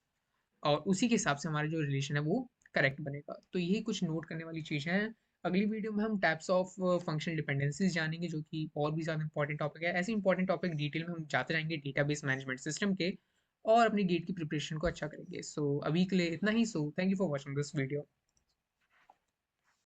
और उसी के हिसाब से हमारा जो रिलेशन है वो करेक्ट बनेगा। तो यही कुछ नोट करने वाली चीज़ है। अगली वीडियो में हम टाइप्स ऑफ फंक्शनल डिपेंडेंसीज जानेंगे, जो कि और भी ज़्यादा इंपॉर्टेंट टॉपिक है। ऐसे इंपॉर्टेंट टॉपिक डिटेल में हम जाते रहेंगे डेटाबेस मैनेजमेंट सिस्टम के, और अपनी गेट की प्रिपरेशन को अच्छा करेंगे। सो अभी के लिए इतना ही। So thank you for watching this video.